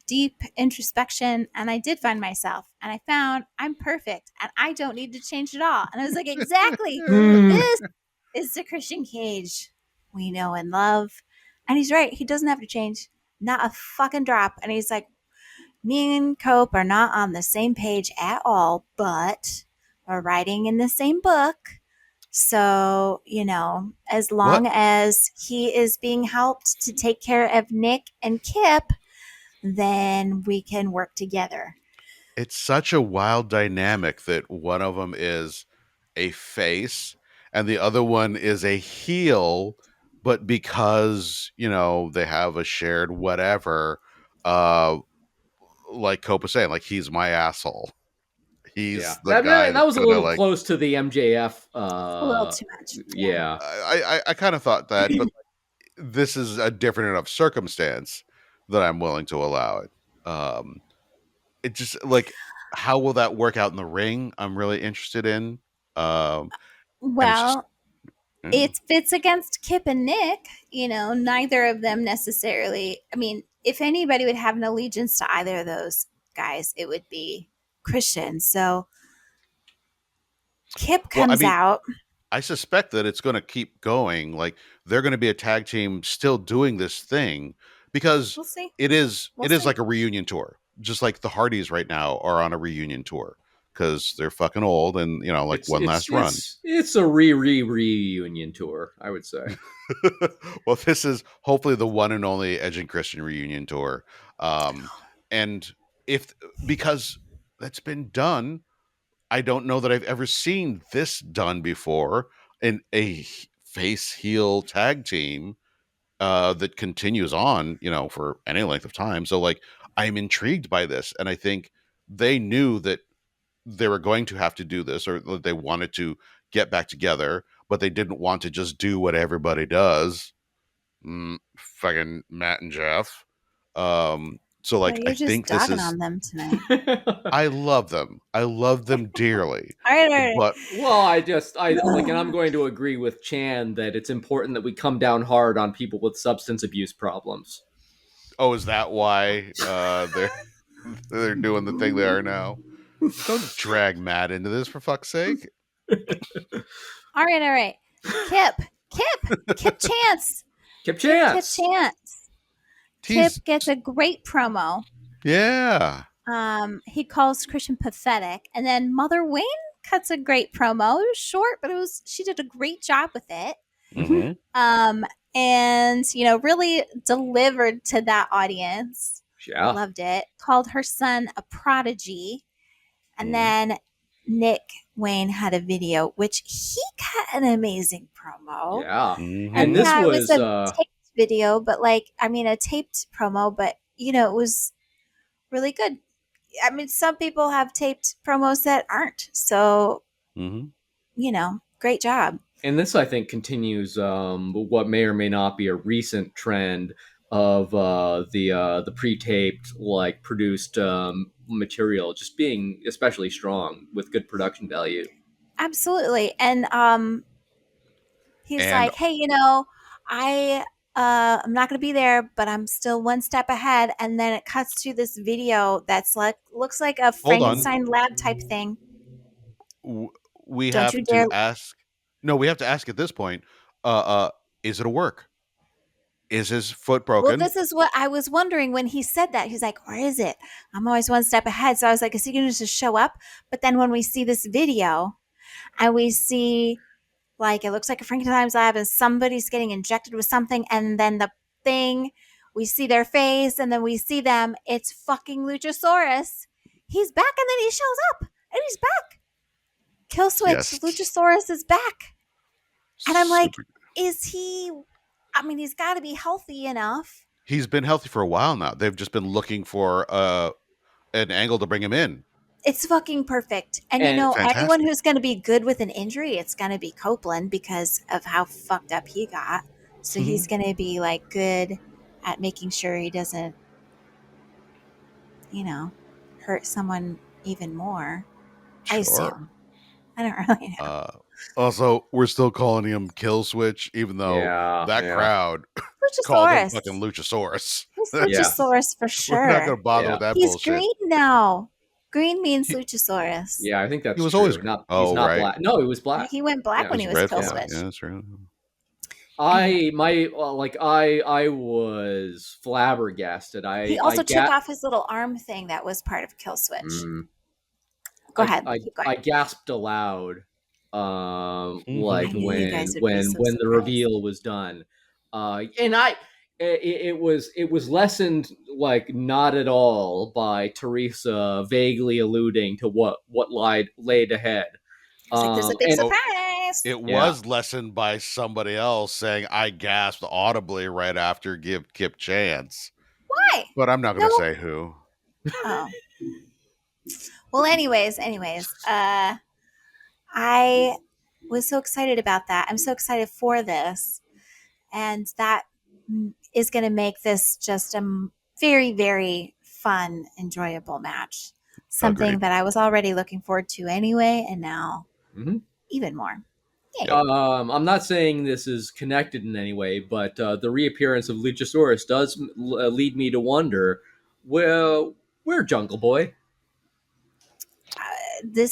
deep introspection, and I did find myself, and I found I'm perfect, and I don't need to change at all." And I was like, "Exactly. This is the Christian Cage we know and love." And he's right. He doesn't have to change. Not a fucking drop. And he's like, "Me and Cope are not on the same page at all, but we're writing in the same book. So, as long as he is being helped to take care of Nick and Kip, then we can work together." It's such a wild dynamic that one of them is a face and the other one is a heel, but because, they have a shared whatever, uh, like Cope was saying, like, he's my asshole. Yeah, He's the guy that that's was a gonna, little like, close to the MJF. A little too much. Yeah. Yeah, I kind of thought that, but this is a different enough circumstance that I'm willing to allow it. It just, like, how will that work out in the ring? I'm really interested in. Um, and it's just, Well, it fits against Kip and Nick. Neither of them necessarily. I mean, if anybody would have an allegiance to either of those guys, it would be Christian. So Kip well, I comes mean, out. I suspect that it's going to keep going. Like, they're going to be a tag team still doing this thing because We'll see. it is We'll it is see. like a reunion tour, just like the Hardys right now are on a reunion tour because they're fucking old and like one last run. It's a reunion tour, I would say. Well, this is hopefully the one and only Edge and Christian reunion tour, and if because that's been done, I don't know that I've ever seen this done before in a face heel tag team that continues on, for any length of time. So, like, I'm intrigued by this, and I think they knew that they were going to have to do this, or that they wanted to get back together, but they didn't want to just do what everybody does. Fucking Matt and Jeff. So, Oh, like, I you're just think this dogging is. on them tonight. I love them. I love them dearly. All right. But Well, I like, and I'm going to agree with Chan that it's important that we come down hard on people with substance abuse problems. is that why they're doing the thing they are now? Don't drag Matt into this, for fuck's sake. All right. Kip Chance. Kip Chance. Kip gets a great promo. Yeah. He calls Christian pathetic, and then Mother Wayne cuts a great promo. It was short, but she did a great job with it. Mm-hmm. And really delivered to that audience. Yeah, loved it. Called her son a prodigy, and then Nick Wayne had a video, which he cut an amazing promo. Yeah, Mm-hmm. and this it was a taped video, but a taped promo, but it was really good. I mean, some people have taped promos that aren't. So, great job. And this, I think, continues what may or may not be a recent trend of the pre-taped, like, produced material, just being especially strong with good production value. Absolutely. And he's And like, hey, I'm not going to be there, but I'm still one step ahead. And then it cuts to this video that's like looks like a hold on, Frankenstein lab type thing. we Don't have you dare! to ask. No, we have to ask at this point. Is it a work? Is his foot Well, broken? this is what I was wondering when he said that. He's like, or is it? I'm always one step ahead. So I was like, is he going to just show up? But then when we see this video and we see like it looks like a Frankenstein's lab and somebody's getting injected with something, and then the thing, we see their face and then we see them, it's fucking Luchasaurus. He's back and then he shows up and he's back. Kill switch, Yes. Luchasaurus is back. And I'm like, Super- is he, I mean, he's got to be healthy enough. He's been healthy for a while now. They've just been looking for an angle to bring him in. It's fucking perfect. And And fantastic. anyone who's going to be good with an injury, it's going to be Copeland because of how fucked up he got. So he's going to be like good at making sure he doesn't, hurt someone even more. I Sure. assume. I don't really know. Also, we're still calling him Kill Switch, even though that crowd called him fucking Luchasaurus. He's Luchasaurus for sure. We're not going to bother with that He's bullshit. green now. Green means Luchasaurus. Yeah, I think that's He was true. always- He's not right. black. No, he was black. He went black when he was Kill Switch. Yeah, that's right. I was flabbergasted. He also took off his little arm thing that was part of Kill Switch. Go ahead. Keep going. I gasped aloud, like I knew you guys would be when so the surprised. reveal was done, and it was lessened like not at all by Teresa vaguely alluding to what laid ahead. It's like there's a big surprise. It was lessened by somebody else saying, I gasped audibly right after Give Kip chance. Why? But I'm not going to say who. Oh. Well, anyways, I was so excited about that. I'm so excited for this. And that is going to make this just a very, very fun, enjoyable match. Something that I was already looking forward to anyway, and now even more. Yeah. I'm not saying this is connected in any way, but the reappearance of Luchasaurus does lead me to wonder, well, where Jungle Boy?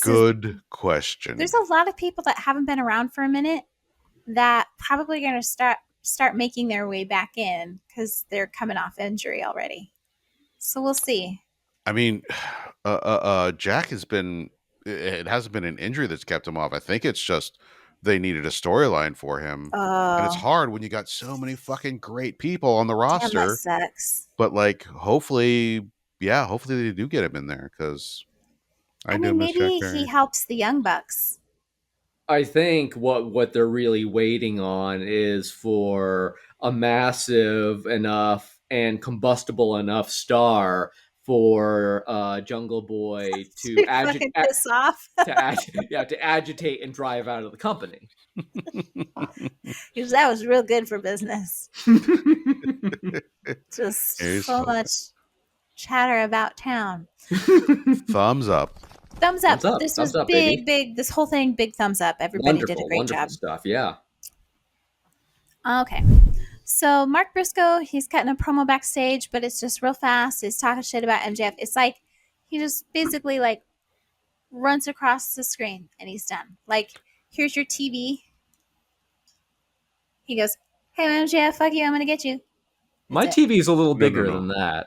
Good question. There's a lot of people that haven't been around for a minute that probably going to start making their way back in because they're coming off injury already. So we'll see. I mean, Jack has been. It hasn't been an injury that's kept him off. I think it's just they needed a storyline for him, and it's hard when you got so many fucking great people on the roster. Damn, that sucks. But like, hopefully they do get him in there because I mean, maybe he helps the Young Bucks. I think what they're really waiting on is for a massive enough and combustible enough star for Jungle Boy to piss off. to agitate and drive out of the company. That was real good for business. Just so much chatter about town. Thumbs up. Thumbs up. This was big, big. This whole thing, big thumbs up. Everybody did a great job. Stuff, yeah. Okay. So Mark Briscoe, he's cutting a promo backstage, but it's just real fast. He's talking shit about MJF. It's like he just basically like runs across the screen and he's done. Like, here's your TV. He goes, hey, MJF, fuck you. I'm going to get you. My TV's a little bigger than that.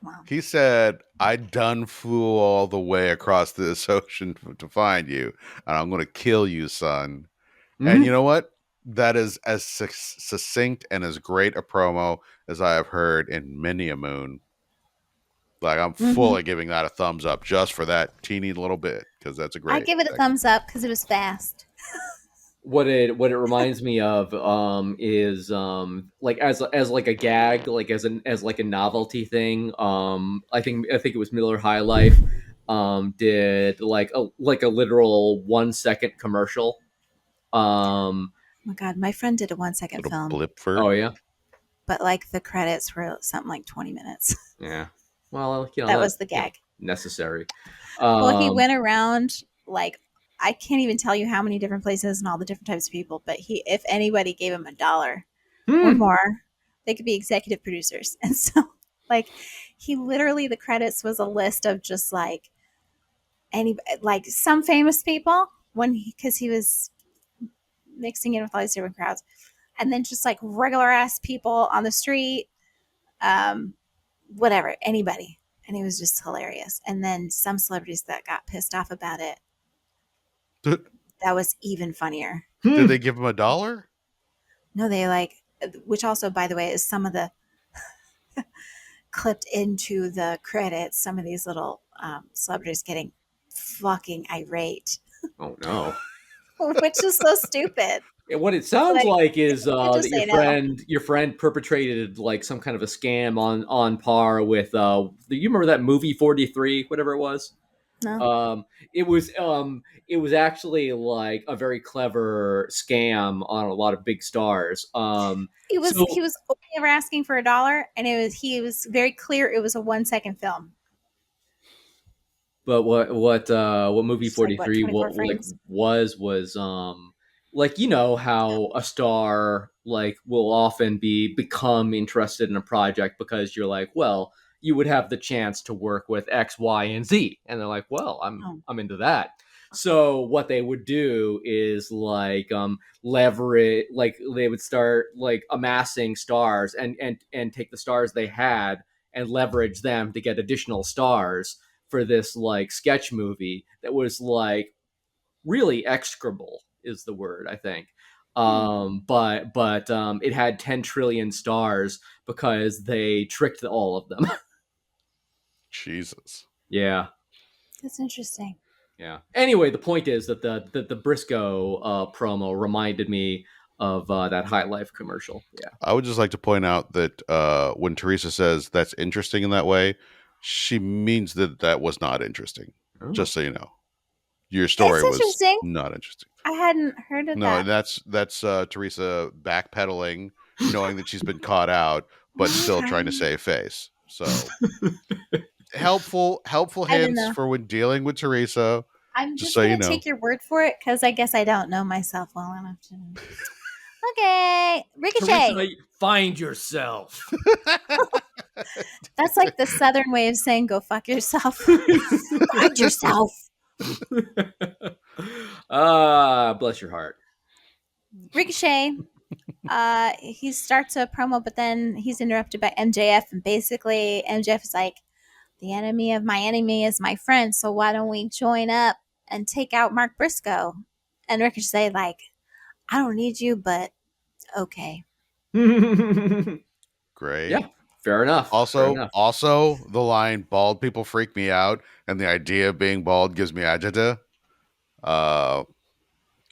Wow. He said, I done flew all the way across this ocean to find you, and I'm going to kill you, son. And you know what? That is as succinct and as great a promo as I have heard in many a moon. Like, I'm fully giving that a thumbs up just for that teeny little bit, because that's a great. I give it a thumbs up because it was fast. What it reminds me of is like as like a gag, like as like a novelty thing. I think it was Miller High Life did like a literal 1 second commercial. Oh my God, my friend did a 1 second film. Blipford. Oh yeah, but like the credits were something like 20 minutes. Yeah. Well, that was the gag. necessary. Well, he went around like I can't even tell you how many different places and all the different types of people, but if anybody gave him $1 or more, they could be executive producers. And so like he literally, the credits was a list of just like like some famous people because he was mixing in with all these different crowds, and then just like regular ass people on the street, whatever, anybody. And it was just hilarious. And then some celebrities that got pissed off about it. That was even funnier. Did they give him $1? No, they like, which also, by the way, is some of the clipped into the credits. Some of these little celebrities getting fucking irate. Oh no. Which is so stupid. What it sounds like is that no. your friend perpetrated like some kind of a scam on par with do you remember that movie 43, whatever it was? No. It was actually like a very clever scam on a lot of big stars. He was only ever asking for $1, and he was very clear it was a 1-second film. But what movie 43 was like, you know how a star like will often become interested in a project because you're like, well, you would have the chance to work with X, Y, and Z, and they're like, well, I'm into that. So what they would do is like leverage, like they would start like amassing stars and take the stars they had and leverage them to get additional stars for this like sketch movie that was like really execrable is the word, I think. But it had 10 trillion stars because they tricked all of them. Jesus. Yeah. That's interesting. Yeah. Anyway, the point is that the Briscoe promo reminded me of that High Life commercial. Yeah. I would just like to point out that when Teresa says that's interesting in that way, she means that was not interesting. Oh. Just so you know. Your story was not interesting. I hadn't heard of that. No, that's Teresa backpedaling, knowing that she's been caught out, but still trying to save face. So helpful hints for when dealing with Teresa. I'm just going to take your word for it because I guess I don't know myself well enough to. Okay, Ricochet. Teresa, find yourself. That's like the Southern way of saying "go fuck yourself." Find yourself. Bless your heart. Ricochet. He starts a promo, but then he's interrupted by MJF, and basically MJF is like, "The enemy of my enemy is my friend, so why don't we join up and take out Mark Briscoe?" And Ricochet like, "I don't need you, but okay." Great. Yeah, fair enough. Also, the line "bald people freak me out," and the idea of being bald gives me agita.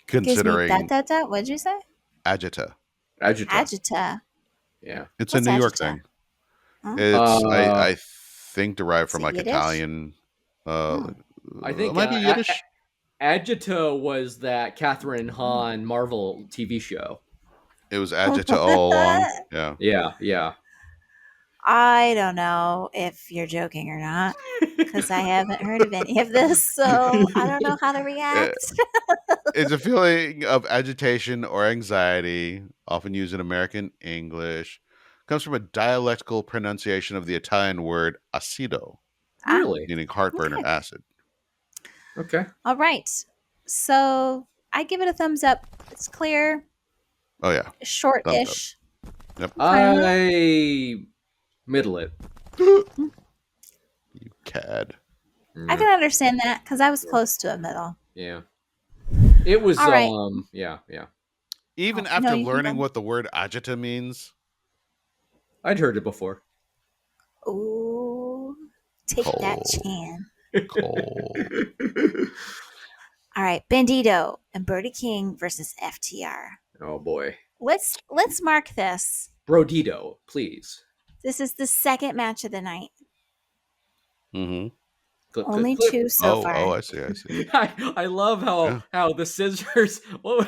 Considering what'd you say? Agita. Yeah, it's a New York thing. Oh. It's I think derived from like Yiddish? Italian. I think it might be Yiddish. Agita was that Catherine Hahn Marvel TV show. It was Agita all along. Yeah. I don't know if you're joking or not because I haven't heard of any of this, so I don't know how to react. It's a feeling of agitation or anxiety, often used in American English. Comes from a dialectical pronunciation of the Italian word acido, really meaning heartburn or acid. Okay. All right. So I give it a thumbs up. It's clear. Oh yeah. Short-ish. Yep. I middle it. You cad. I can understand that because I was close to a middle. Yeah. It was right. Yeah. Even after learning what the word agita means, I'd heard it before. Ooh, take that, Chan. Cold. All right, Bandito and Brody King versus FTR. Oh boy. Let's mark this. Brodido, please. This is the second match of the night. Mm-hmm. Only two so far. Oh, I see. I love how the scissors. Oh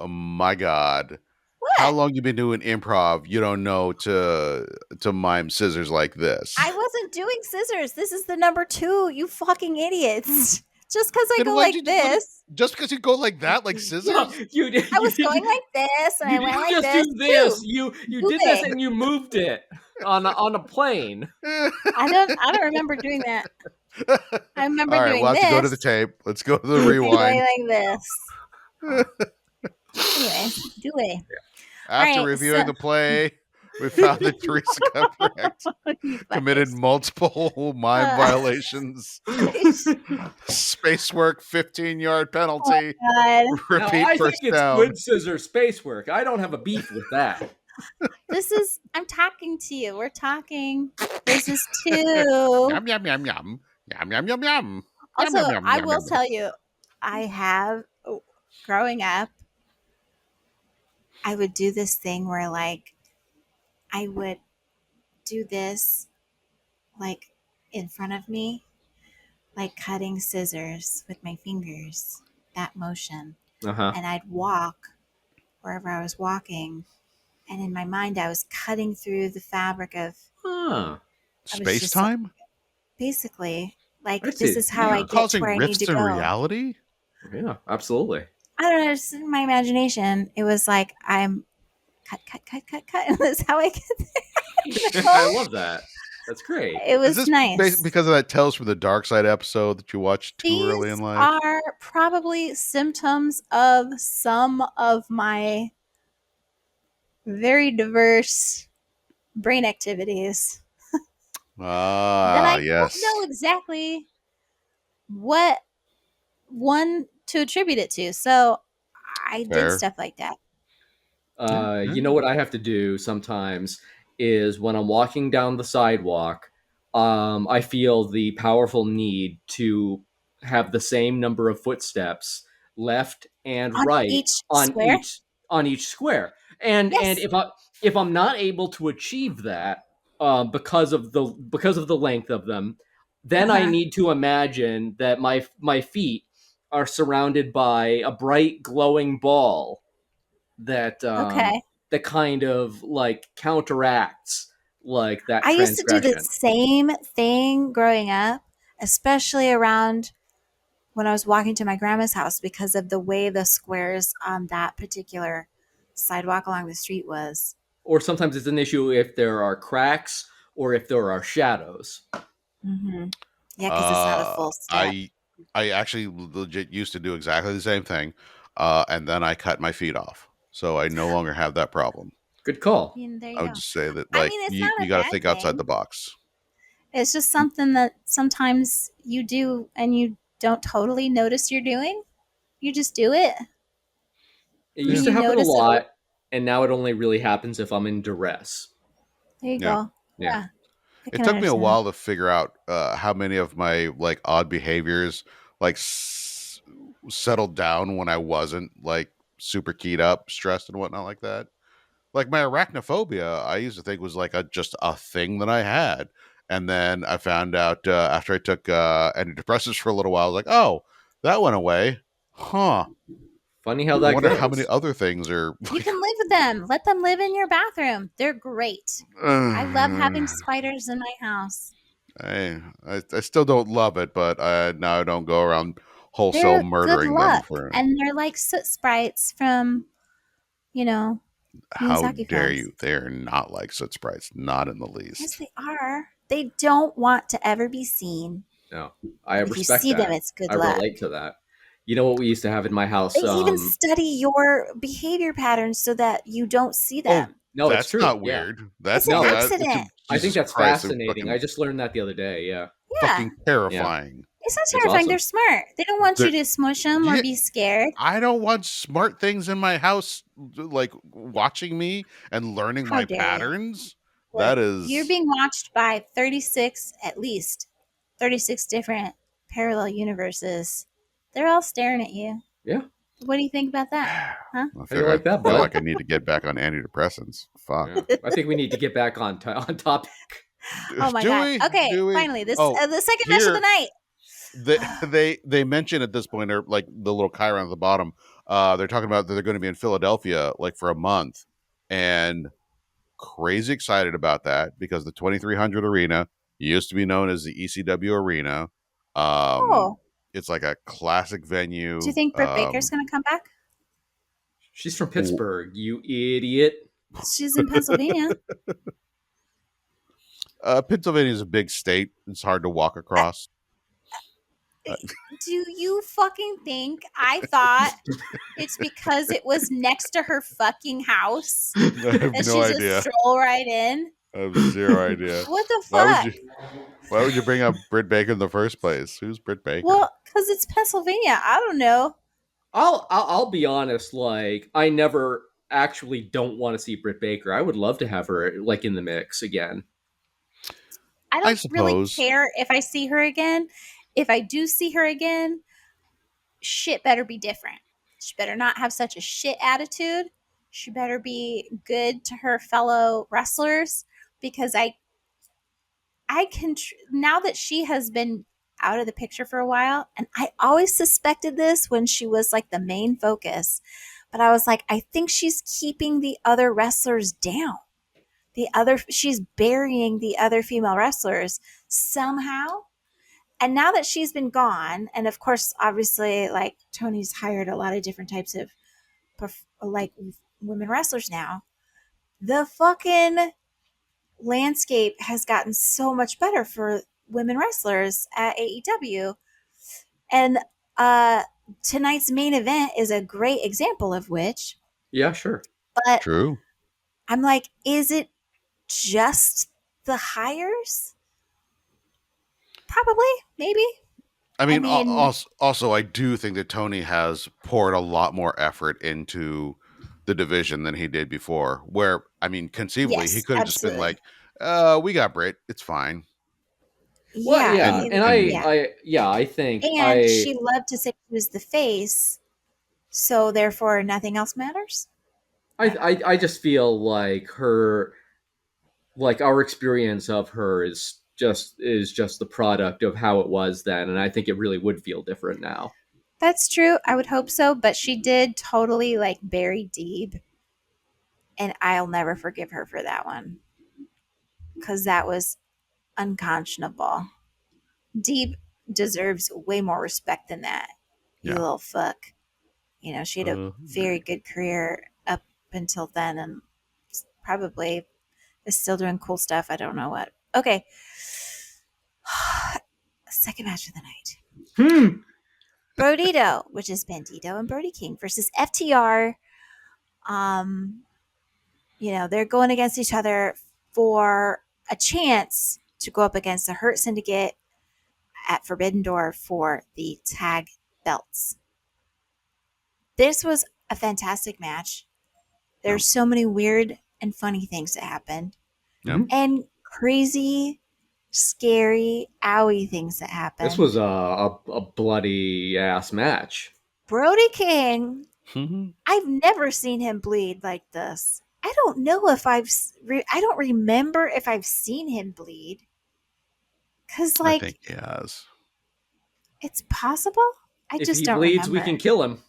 my god! how long you been doing improv? You don't know to mime scissors like this. I wasn't doing scissors. This is the number 2, you fucking idiots. Just because I Then go why'd like this. Just because you go like that, like scissors? No, you did. I was going like this, and I went like just this. do this. Too. You Do did this it. and you moved it on a plane. I don't remember doing that. I remember All right, doing we'll have this. to go to the tape. Let's go to the and rewind. going like this. Anyway, do it. After right, reviewing so- the play, we found that Teresa Cuthbert You committed fuckers. multiple mime violations. Spacework 15-yard penalty. God. Now, Repeat I think first it's down. good scissor space work. I don't have a beef with that. I'm talking to you. We're talking. This is 2. Yum yum yum yum. Yum yum yum yum. Also, Yum, yum, yum, I yum, will yum. tell you, I have, growing up, I would do this thing where, like, I would do this, like, in front of me, like cutting scissors with my fingers, that motion. Uh-huh. And I'd walk wherever I was walking. And in my mind, I was cutting through the fabric of Huh. Space just time? basically, like, I this see. is how Yeah. I get to Causing where I need rifts to in go. reality? Yeah, absolutely. I don't know, just in my imagination, it was like I'm cut, and that's how I get there. I love that. That's great. It Is was this nice. because of that Tales from the Dark Side episode that you watched too early in These life? are probably symptoms of some of my very diverse brain activities. That I Yes. don't know exactly what one to attribute it to. So I Fair. did stuff like that. You know what I have to do sometimes is when I'm walking down the sidewalk, I feel the powerful need to have the same number of footsteps left and On right each square? on each square. And Yes. if I'm not able to achieve that because of the length of them, then I Uh-huh. need to imagine that my feet are surrounded by a bright glowing ball that Okay. that kind of like counteracts like that I used to do the transgression. same thing growing up, especially around when I was walking to my grandma's house because of the way the squares on that particular sidewalk along the street was. Or sometimes it's an issue if there are cracks or if there are shadows. Mm-hmm. Yeah, because it's not a full step. I actually legit used to do exactly the same thing, and then I cut my feet off, so I no longer have that problem. Good call. I mean, there you I would go. just say that, I like, mean, it's you not a got to bad think outside thing. the box. It's just something that sometimes you do and you don't totally notice you're doing. You just do it. It used You to happen a notice it. lot, and now it only really happens if I'm in duress. There you Yeah. go. Yeah. I It can took me a understand. while to figure out how many of my like odd behaviors like settled down when I wasn't like super keyed up, stressed, and whatnot like that. Like my arachnophobia, I used to think was like just a thing that I had, and then I found out after I took antidepressants for a little while, I was like, oh, that went away, huh? Funny how I that wonder goes. how many other things are. You can live with them. Let them live in your bathroom. They're great. I love having spiders in my house. I still don't love it, but now I don't go around wholesale They're murdering good them luck. for. And they're like soot sprites from, How Miyazaki dare films. you? They are not like soot sprites, not in the Yes, least. they are. They don't want to ever be seen. No, I If you respect see that. them, it's good I luck. relate to that. You know what we used to have in my house? They even study your behavior patterns so that you don't see them. No, it's That's true. not Yeah. weird. That's It's an not. accident. I think Jesus that's Christ, they're fascinating. I just learned that the other day. Yeah. Yeah. fucking terrifying. It's not It's terrifying. awesome. They're smart. They don't want you They're- to smush them or Yeah. be scared. I don't want smart things in my house, like watching me and learning How my dare you. patterns. Look, That is. You're being watched by at least 36 different parallel universes. They're all staring at you. Yeah. What do you think about that? I How feel, you like that, I feel bud? like I need to get back on antidepressants. Fuck. Yeah. I think we need to get back on topic. Oh my Do god. we? Okay, Do we? finally. This Oh, the second match of here- the night. They mention at this point, or like the little chiron at the bottom, they're talking about that they're going to be in Philadelphia like for a month. and crazy excited about that because the 2300 Arena used to be known as the ECW Arena. Oh, It's like a classic do you venue. think Britt Baker's going to come back? She's from Pittsburgh, you idiot. She's in Pennsylvania. Pennsylvania is a big state. It's hard to walk across. Do you fucking think I thought it's because it was next to her fucking house I have that no she idea. just stroll right in? I have zero idea. What the Why fuck? would you bring up Britt Baker in the first place? Who's Britt Baker? Well, because it's Pennsylvania. I don't know. I'll be honest. Like, I never actually don't want to see Britt Baker. I would love to have her like in the mix again. I don't really suppose. care if I see her again. If I do see her again, shit better be different. She better not have such a shit attitude. She better be good to her fellow wrestlers because I can now that she has been out of the picture for a while, and I always suspected this when she was like the main focus, but I was like, I think she's keeping the other wrestlers down. She's burying the other female wrestlers somehow. And now that she's been gone, and of course, obviously, like Tony's hired a lot of different types of like women wrestlers now, the fucking landscape has gotten so much better for women wrestlers at AEW. And tonight's main event is a great example of which. Yeah, sure. But True. I'm like, is it just the hires? Probably, maybe. I mean, also, I do think that Tony has poured a lot more effort into the division than he did before. Where, I mean, conceivably, Yes, he could have just been like, we got Britt. It's fine. Well, yeah. I think. And she loved to say she was the face, so therefore nothing else matters. I just feel like our experience of her is just the product of how it was then, and I think it really would feel different now. That's true. I would hope so, but she did totally like bury Aedb, and I'll never forgive her for that one because that was unconscionable. Aedb deserves way more respect than that. You little fuck. You know, she had a very good career up until then, and probably is still doing cool stuff. I don't know what. Okay. Second match of the night. Brodido, which is Bandito and Brody King versus FTR. They're going against each other for a chance to go up against the Hurt Syndicate at Forbidden Door for the tag belts. This was a fantastic match. There's so many weird and funny things that happened. And crazy, scary, owie things that happened. This was a bloody ass match. Brody King, I've never seen him bleed like this. I don't know if I don't remember if I've seen him bleed. Because, like, I think he has. It's possible. I if just he don't bleeds, remember. we can kill him.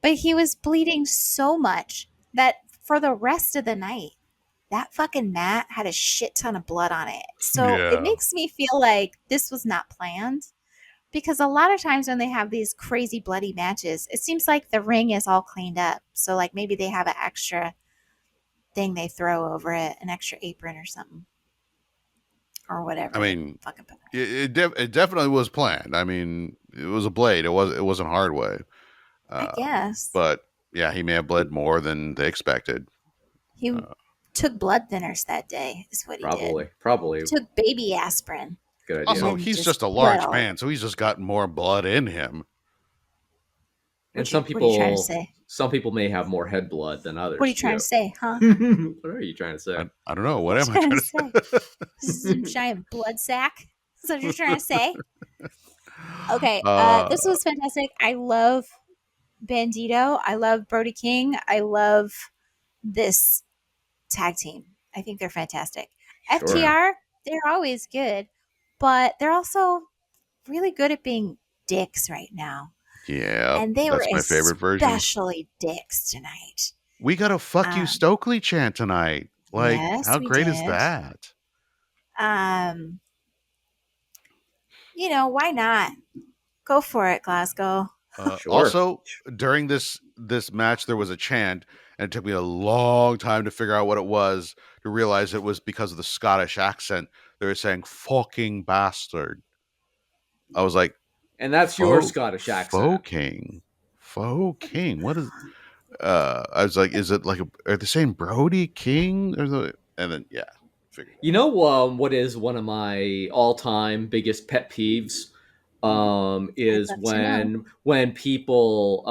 But he was bleeding so much that for the rest of the night, that fucking mat had a shit ton of blood on it. So it makes me feel like this was not planned. Because a lot of times when they have these crazy bloody matches, it seems like the ring is all cleaned up. So like maybe they have an extra thing they throw over it, an extra apron or something. Or whatever. I mean, it definitely was planned. I mean, it was a blade. It wasn't hardway. I guess. But yeah, he may have bled more than they expected. He took blood thinners that day, is what he did. Probably. He took baby aspirin. Good idea. Also, he's just a large man, so he's just got more blood in him. And some people, what are you trying to say? Some people may have more head blood than others. What are you trying to say, huh? What are you trying to say? I don't know. What am I trying to say? This is a giant blood sack. Is that what you're trying to say? Okay, this was fantastic. I love Bandito. I love Brody King. I love this tag team. I think they're fantastic. Sure. FTR, they're always good, but they're also really good at being dicks right now. Yeah, and they were my favorite version. Especially dicks tonight. We got a "fuck you, Um, Stokely" chant tonight. Like, yes, how we great is did. that? Why not? Go for it, Glasgow. Sure. Also, during this match, there was a chant, and it took me a long time to figure out what it was, to realize it was because of the Scottish accent. They were saying "fucking bastard." I was like, And that's your Scottish accent. King. What is? I was like, is it like are they saying Brody King or the? And then yeah, figured it You know, what is one of my all-time biggest pet peeves? I'd Is love to know. when people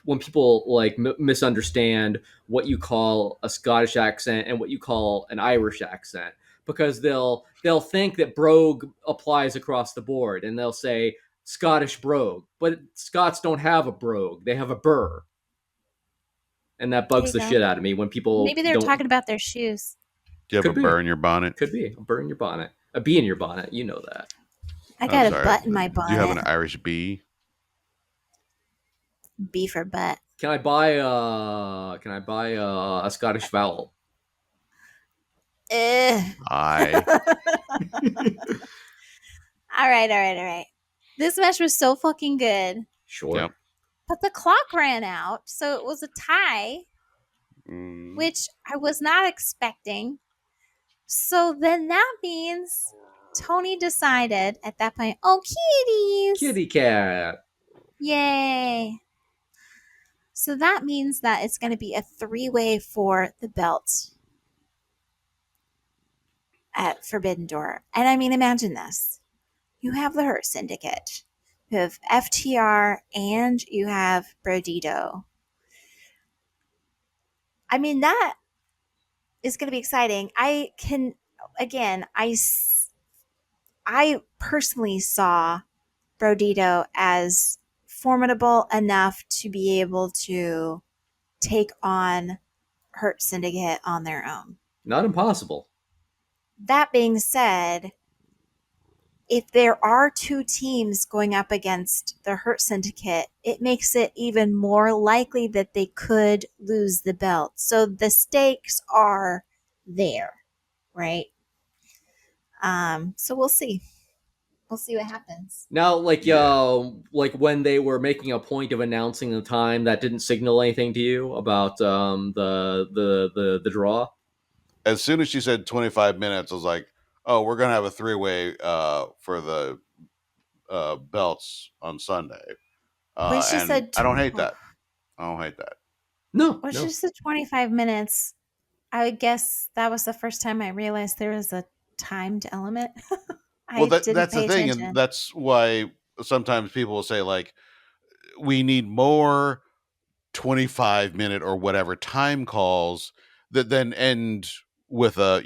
when people like misunderstand what you call a Scottish accent and what you call an Irish accent, because they'll think that brogue applies across the board, and they'll say Scottish brogue, but Scots don't have a brogue, they have a burr. And that There bugs you the go. shit out of me when people Maybe they're don't. talking about their shoes. Do you have a Could be. burr in your bonnet? Could be a burr in your bonnet, a bee in your bonnet. You know that. I I'm got a sorry. butt in my Do you have an bonnet. Irish bee? B for butt. Can I buy a Scottish vowel? Ugh. I. All right. This match was so fucking good. Sure. Yep. But the clock ran out, so it was a tie, which I was not expecting. So then that means Toni decided at that point, oh, kitties! Kitty cat. Yay! So that means that it's going to be a 3-way for the belt at Forbidden Door. And I mean, imagine this. You have the Hurt Syndicate, you have FTR, and you have Brodido. I mean, that is going to be exciting. I personally saw Brodido as formidable enough to be able to take on Hurt Syndicate on their own. Not impossible. That being said, if there are two teams going up against the Hurt Syndicate, it makes it even more likely that they could lose the belt. So the stakes are there, right? So we'll see. We'll see what happens. Now, like when they were making a point of announcing the time, that didn't signal anything to you about the draw. As soon as she said 25 minutes, I was like, oh, we're gonna have a 3-way for the belts on Sunday. When she And said I don't hate that. I don't hate that. No, when no. she said 25 minutes, I guess that was the first time I realized there was a timed element. I Well, didn't that's the pay thing, attention. and that's why sometimes people will say like, we need more 25-minute or whatever time calls that then end with a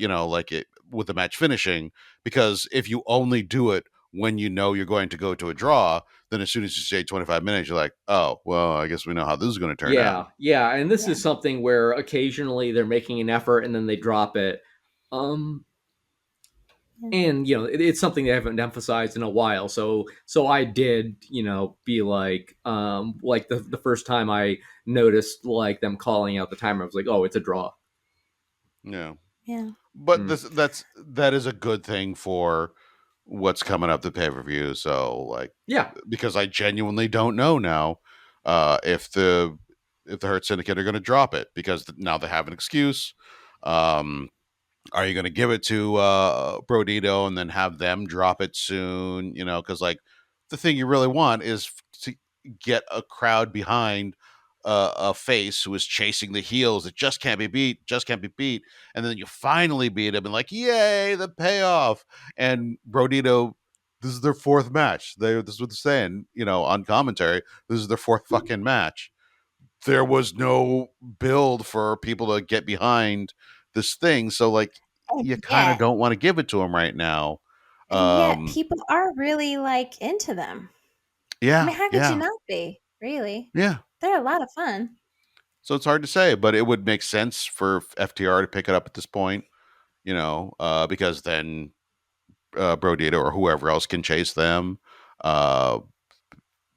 with the match finishing, because if you only do it when you know you're going to go to a draw, then as soon as you say 25 minutes, you're like, oh well, I guess we know how this is going to turn out. Yeah, and this is something where occasionally they're making an effort and then they drop it. And it's something they haven't emphasized in a while. So I did, be like the first time I noticed like them calling out the timer, I was like, oh, it's a draw. Yeah. But Mm. that is a good thing for what's coming up the pay-per-view. So like, Yeah, because I genuinely don't know now if the Hurt Syndicate are going to drop it, because now they have an excuse. Are you going to give it to Brodido and then have them drop it soon? Because like the thing you really want is to get a crowd behind a face who is chasing the heels that just can't be beat, and then you finally beat him and like, yay, the payoff. And Brodido, this is their fourth match. This is what they're saying, on commentary. This is their fourth fucking match. There was no build for people to get behind this thing, so like, you kind of don't want to give it to him right now. And yet people are really like into them. Yeah, I mean, how could you not be? Really? Yeah. They're a lot of fun. So it's hard to say, but it would make sense for FTR to pick it up at this point, because then Brodido or whoever else can chase them.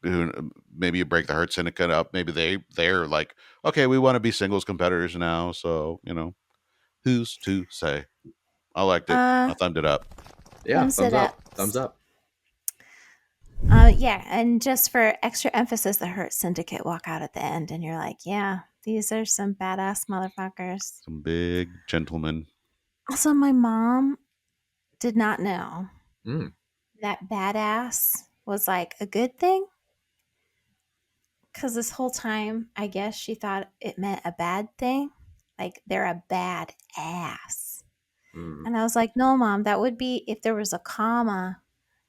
maybe you break the Hurt Syndicate up. Maybe they're like, okay, we want to be singles competitors now. So who's to say? I liked it. I thumbed it up. Yeah, Thumbs it up. Thumbs up. Yeah, and just for extra emphasis, the Hurt Syndicate walk out at the end, and you're like, yeah, these are some badass motherfuckers. Some big gentlemen. Also, my mom did not know Mm. that badass was like a good thing. Because this whole time, I guess she thought it meant a bad thing. Like they're a bad ass. Mm. And I was like, no, Mom, that would be if there was a comma.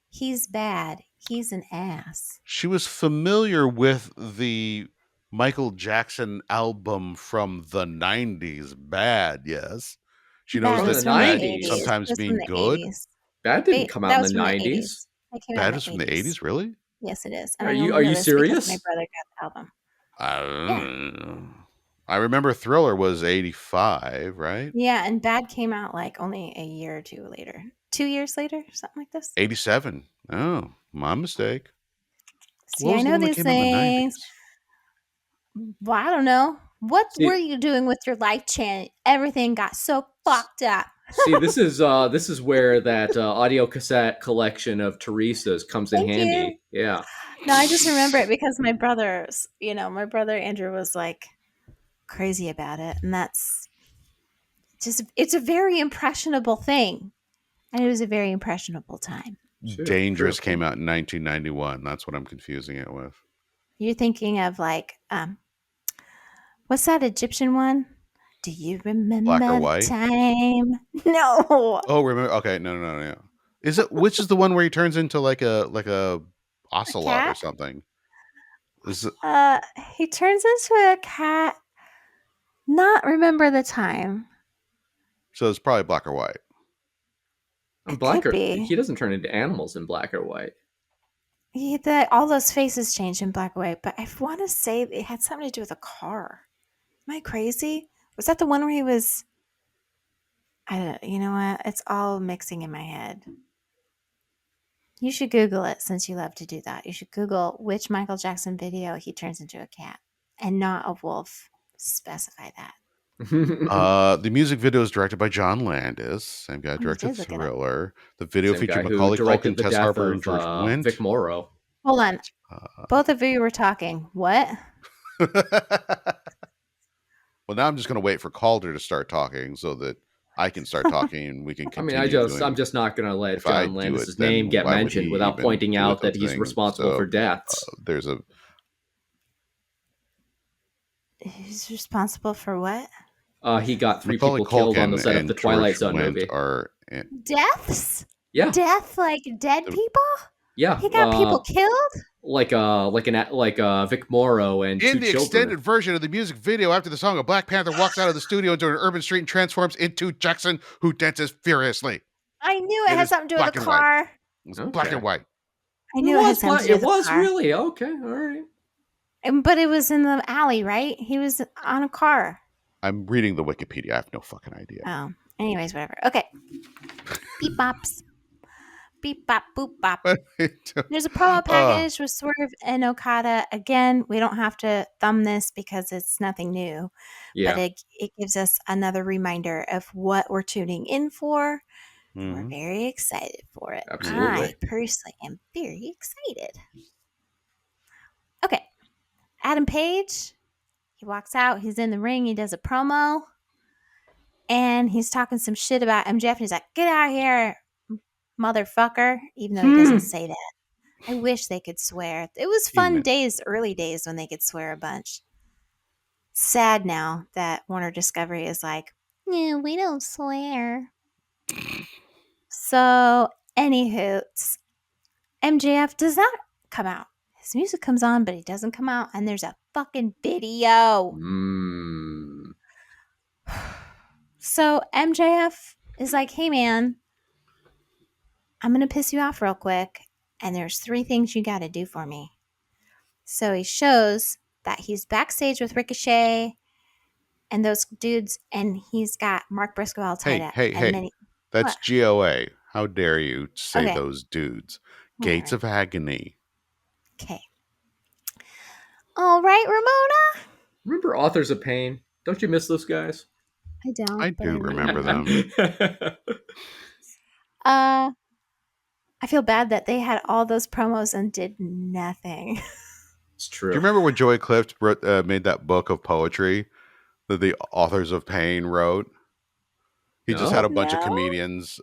He's bad. He's an ass. She was familiar with the Michael Jackson album from the 90s. Bad, yes. She knows Bad was that from the bad 80s. sometimes It was from mean the good. 80s. That didn't come out That in was the from the 90s. 80s. That came out Bad in was from the 80s, really? Yes, it is. And Are I you only know this because serious? my brother got the album. I remember Thriller was 85, right? Yeah, and Bad came out like only a year or two later. 2 years later, something like this. 87. Oh, my mistake. See, What was I the know one that these came out in the things. 90s? Well, I don't know. What See- were you doing with your life, Chan? Everything got so fucked up. See, this is where that audio cassette collection of Teresa's comes in Thank handy. Yeah. No, I just remember it because my brother Andrew was like crazy about it. And that's just, it's a very impressionable thing. And it was a very impressionable time. Sure, Dangerous sure. came out in 1991. That's what I'm confusing it with. You're thinking of like, what's that Egyptian one? Do you remember Black or the White? time? No. Oh, remember? Okay, no. Is it which is the one where he turns into like a ocelot or cat? something? Is it, He turns into a cat. Not remember the time. so it's probably Black or White. Could be. He doesn't turn into animals in black or white. All those faces changed in black and white, but I want to say it had something to do with a car. Am I crazy? Was that the one where he was? I don't. You know what? It's all mixing in my head. You should Google it since you love to do that. You should Google which Michael Jackson video he turns into a cat and not a wolf. Specify that. The music video is directed by John Landis, same guy who directed did look it up. Thriller. The video Same featured guy who Macaulay directed Culkin, the Tess death Harper, of and George Wendt. Vic Morrow. Hold on. Both of you were talking. What? Well, now I'm just going to wait for Calder to start talking so that I can start talking and we can I mean, continue. I'm just not going to let If I John do Landis' it, then name get why would mentioned he without even pointing do out the that he's thing? responsible So, for deaths. There's a He's responsible for what? He got 3 Macaulay people killed on the Culkin set of and the Twilight George Zone Wendt movie. are Deaths? Yeah, Death like dead people? yeah. He got people killed? like Vic Morrow and in 2 the children. extended version of the music video. After the song, a Black Panther walks out of the studio into an urban street and transforms into Jackson, who dances furiously. I knew It it had is something to do with black the and white. car. It's Okay. black and white. I knew it had something to do It with the was car. really okay. All right. But it was in the alley, right? He was on a car. I'm reading the Wikipedia. I have no fucking idea. Oh, anyways, whatever. Okay. Beep bops. Beep bop boop bop. There's a promo package with Swerve and Okada. Again, we don't have to thumb this because it's nothing new. Yeah. But it gives us another reminder of what we're tuning in for. And we're very excited for it. Absolutely. I personally am very excited. Okay. Adam Page, he walks out. He's in the ring. He does a promo. And he's talking some shit about MJF. And he's like, get out of here, motherfucker. Even though he doesn't say that. I wish they could swear. It was fun days, early days, when they could swear a bunch. Sad now that Warner Discovery is like, yeah, we don't swear. So, anywho, MJF does not come out. His music comes on, but he doesn't come out. And there's a fucking video. So, MJF is like, hey, man, I'm going to piss you off real quick. And there's 3 things you got to do for me. So he shows that he's backstage with Ricochet and those dudes, and he's got Mark Briscoe all tied up. Hey. That's what? GOA. How dare you say those dudes? Whatever. Gates of Agony. Okay. All right, Ramona. Remember Authors of Pain? Don't you miss those guys? I don't. I but do remember them. I feel bad that they had all those promos and did nothing. It's Do true. you remember when Joey Clift made that book of poetry that the Authors of Pain wrote? He just had No. a bunch of No? comedians.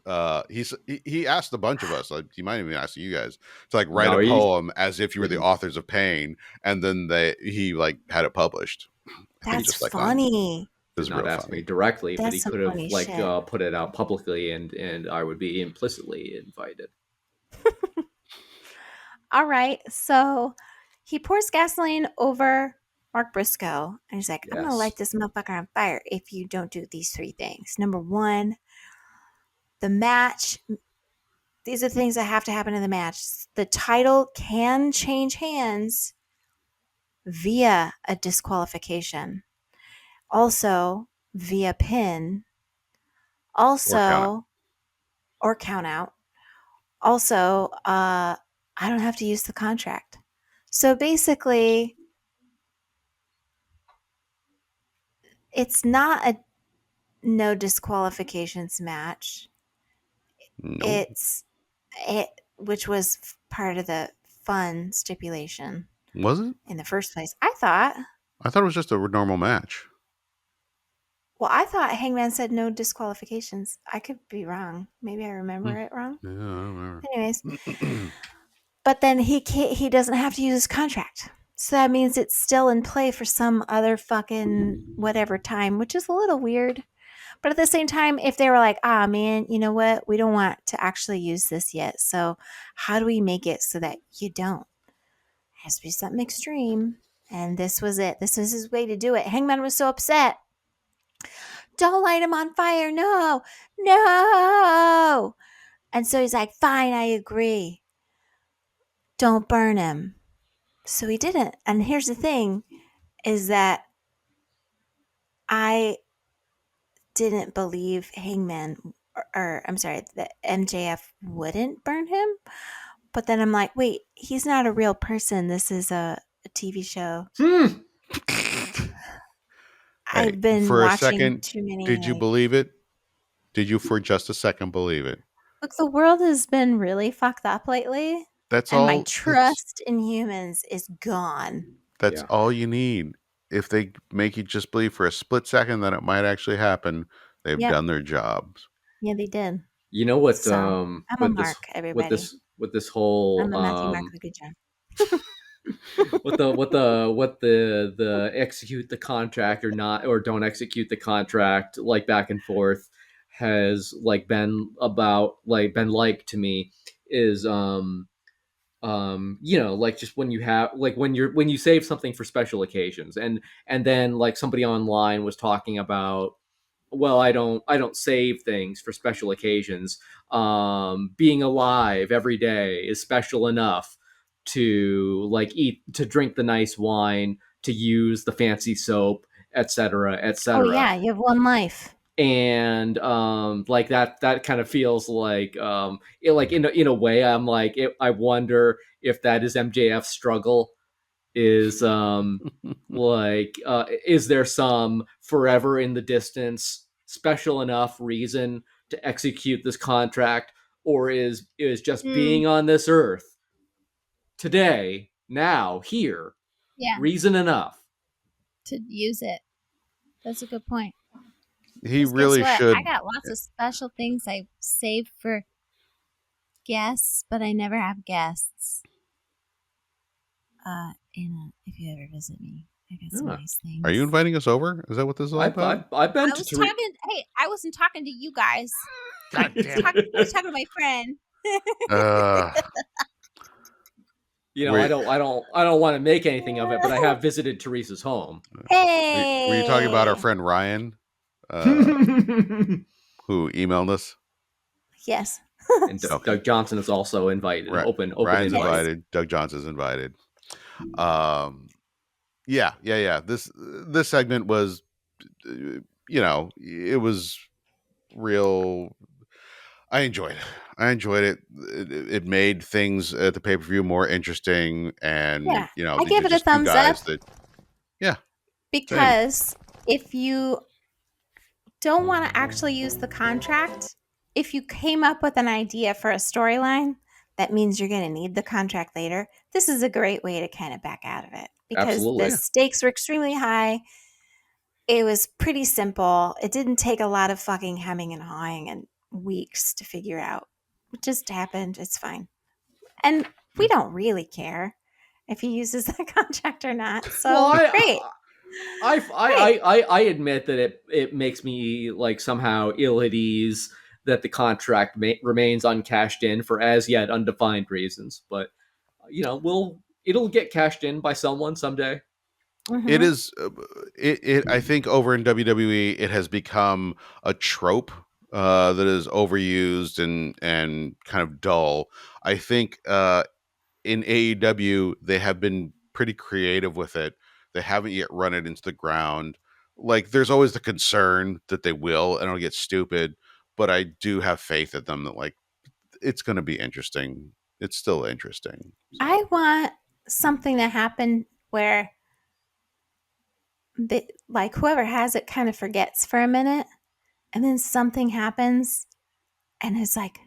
He asked a bunch of us. Like, he might even ask you guys to like write No, a he- poem as if you were the authors of Pain, and then he like had it published. I think That's just like funny. this Did is not real ask me funny. directly, but he That's some could have funny like shit. put it out publicly, and I would be implicitly invited. All right. So he pours gasoline over Mark Briscoe and he's like, I'm going to Yes. light this motherfucker on fire if you don't do these 3 things. Number 1, the match. These are things that have to happen in the match. The title can change hands via a disqualification, also via pin, also or count out. Also, I don't have to use the contract. So basically, it's not a no disqualifications match. Nope. Which was part of the fun stipulation Was it? in the first place. I thought. I thought it was just a normal match. Well, I thought Hangman said no disqualifications. I could be wrong. Maybe I remember it wrong. Yeah, I don't Anyways, remember. but then he doesn't have to use his contract. So that means it's still in play for some other fucking whatever time, which is a little weird. But at the same time, if they were like, ah, man, you know what? We don't want to actually use this yet. So how do we make it so that you don't? It has to be something extreme. And this was it. This was his way to do it. Hangman was so upset. Don't light him on fire. No, no. And so he's like, fine, I agree. Don't burn him. So he didn't. And here's the thing is that I didn't believe Hangman, or I'm sorry, that MJF wouldn't burn him. But then I'm like, wait, he's not a real person. This is a TV show. Hey, I've been for a watching second, too many. did you believe it? Did you for just a second believe it? Look, the world has been really fucked up lately. That's and all. my trust in humans is gone. That's Yeah. all you need. If they make you just believe for a split second that it might actually happen, they've Yep. done their jobs. Yeah, they did. You know what? So, I'm a with Mark, this, everybody. with this whole I'm a Matthew Mark Good John. what the execute the contract or not, or don't execute the contract, like back and forth, has like been like to me is like just when you have like when you save something for special occasions, and then like somebody online was talking about, well, I don't save things for special occasions. Being alive every day is special enough to like to drink the nice wine, to use the fancy soap, etc., Oh, etc. yeah, you have one life. And like that kind of feels like like in a way I'm like I wonder if that is MJF's struggle, is is there some forever in the distance special enough reason to execute this contract, or is just being on this earth today, now, here, Yeah, reason enough? to use it. That's a good point. He 'Cause really guess what? should. I got lots of special things I save for guests, but I never have guests. If you ever visit me, I got some Yeah. nice things. Are you inviting us over? Is that what this is all about? I've been I to was Tere- talking. Hey, I wasn't talking to you guys. God damn it. I was talking to my friend. I Wait, don't want to make anything of it, but I have visited Teresa's home. Hey, were you talking about our friend Ryan, who emailed us? Yes. And Doug Johnson is also invited. Right. Open Ryan's invite. invited. Doug Johnson's invited. Yeah. This segment was, it was real. I enjoyed it. It made things at the pay per view more interesting, and Yeah, I these gave are it a just two thumbs up guys that, yeah, same. because if you don't want to actually use the contract, if you came up with an idea for a storyline, that means you're going to need the contract later. This is a great way to kind of back out of it because the Absolutely. stakes were extremely high. It was pretty simple. It didn't take a lot of fucking hemming and hawing and weeks to figure out. It just happened. It's fine. And we don't really care if he uses that contract or not. Well, So great. Great. I admit that it makes me like somehow ill at ease that the contract remains uncashed in for as yet undefined reasons. But it'll get cashed in by someone someday. It Mm-hmm. is. I think over in WWE, it has become a trope that is overused and kind of dull. I think in AEW, they have been pretty creative with it. They haven't yet run it into the ground. Like, there's always the concern that they will, and it'll get stupid. But I do have faith in them that, like, it's going to be interesting. It's still interesting. So. I want something to happen where like whoever has it kind of forgets for a minute and then something happens and it's like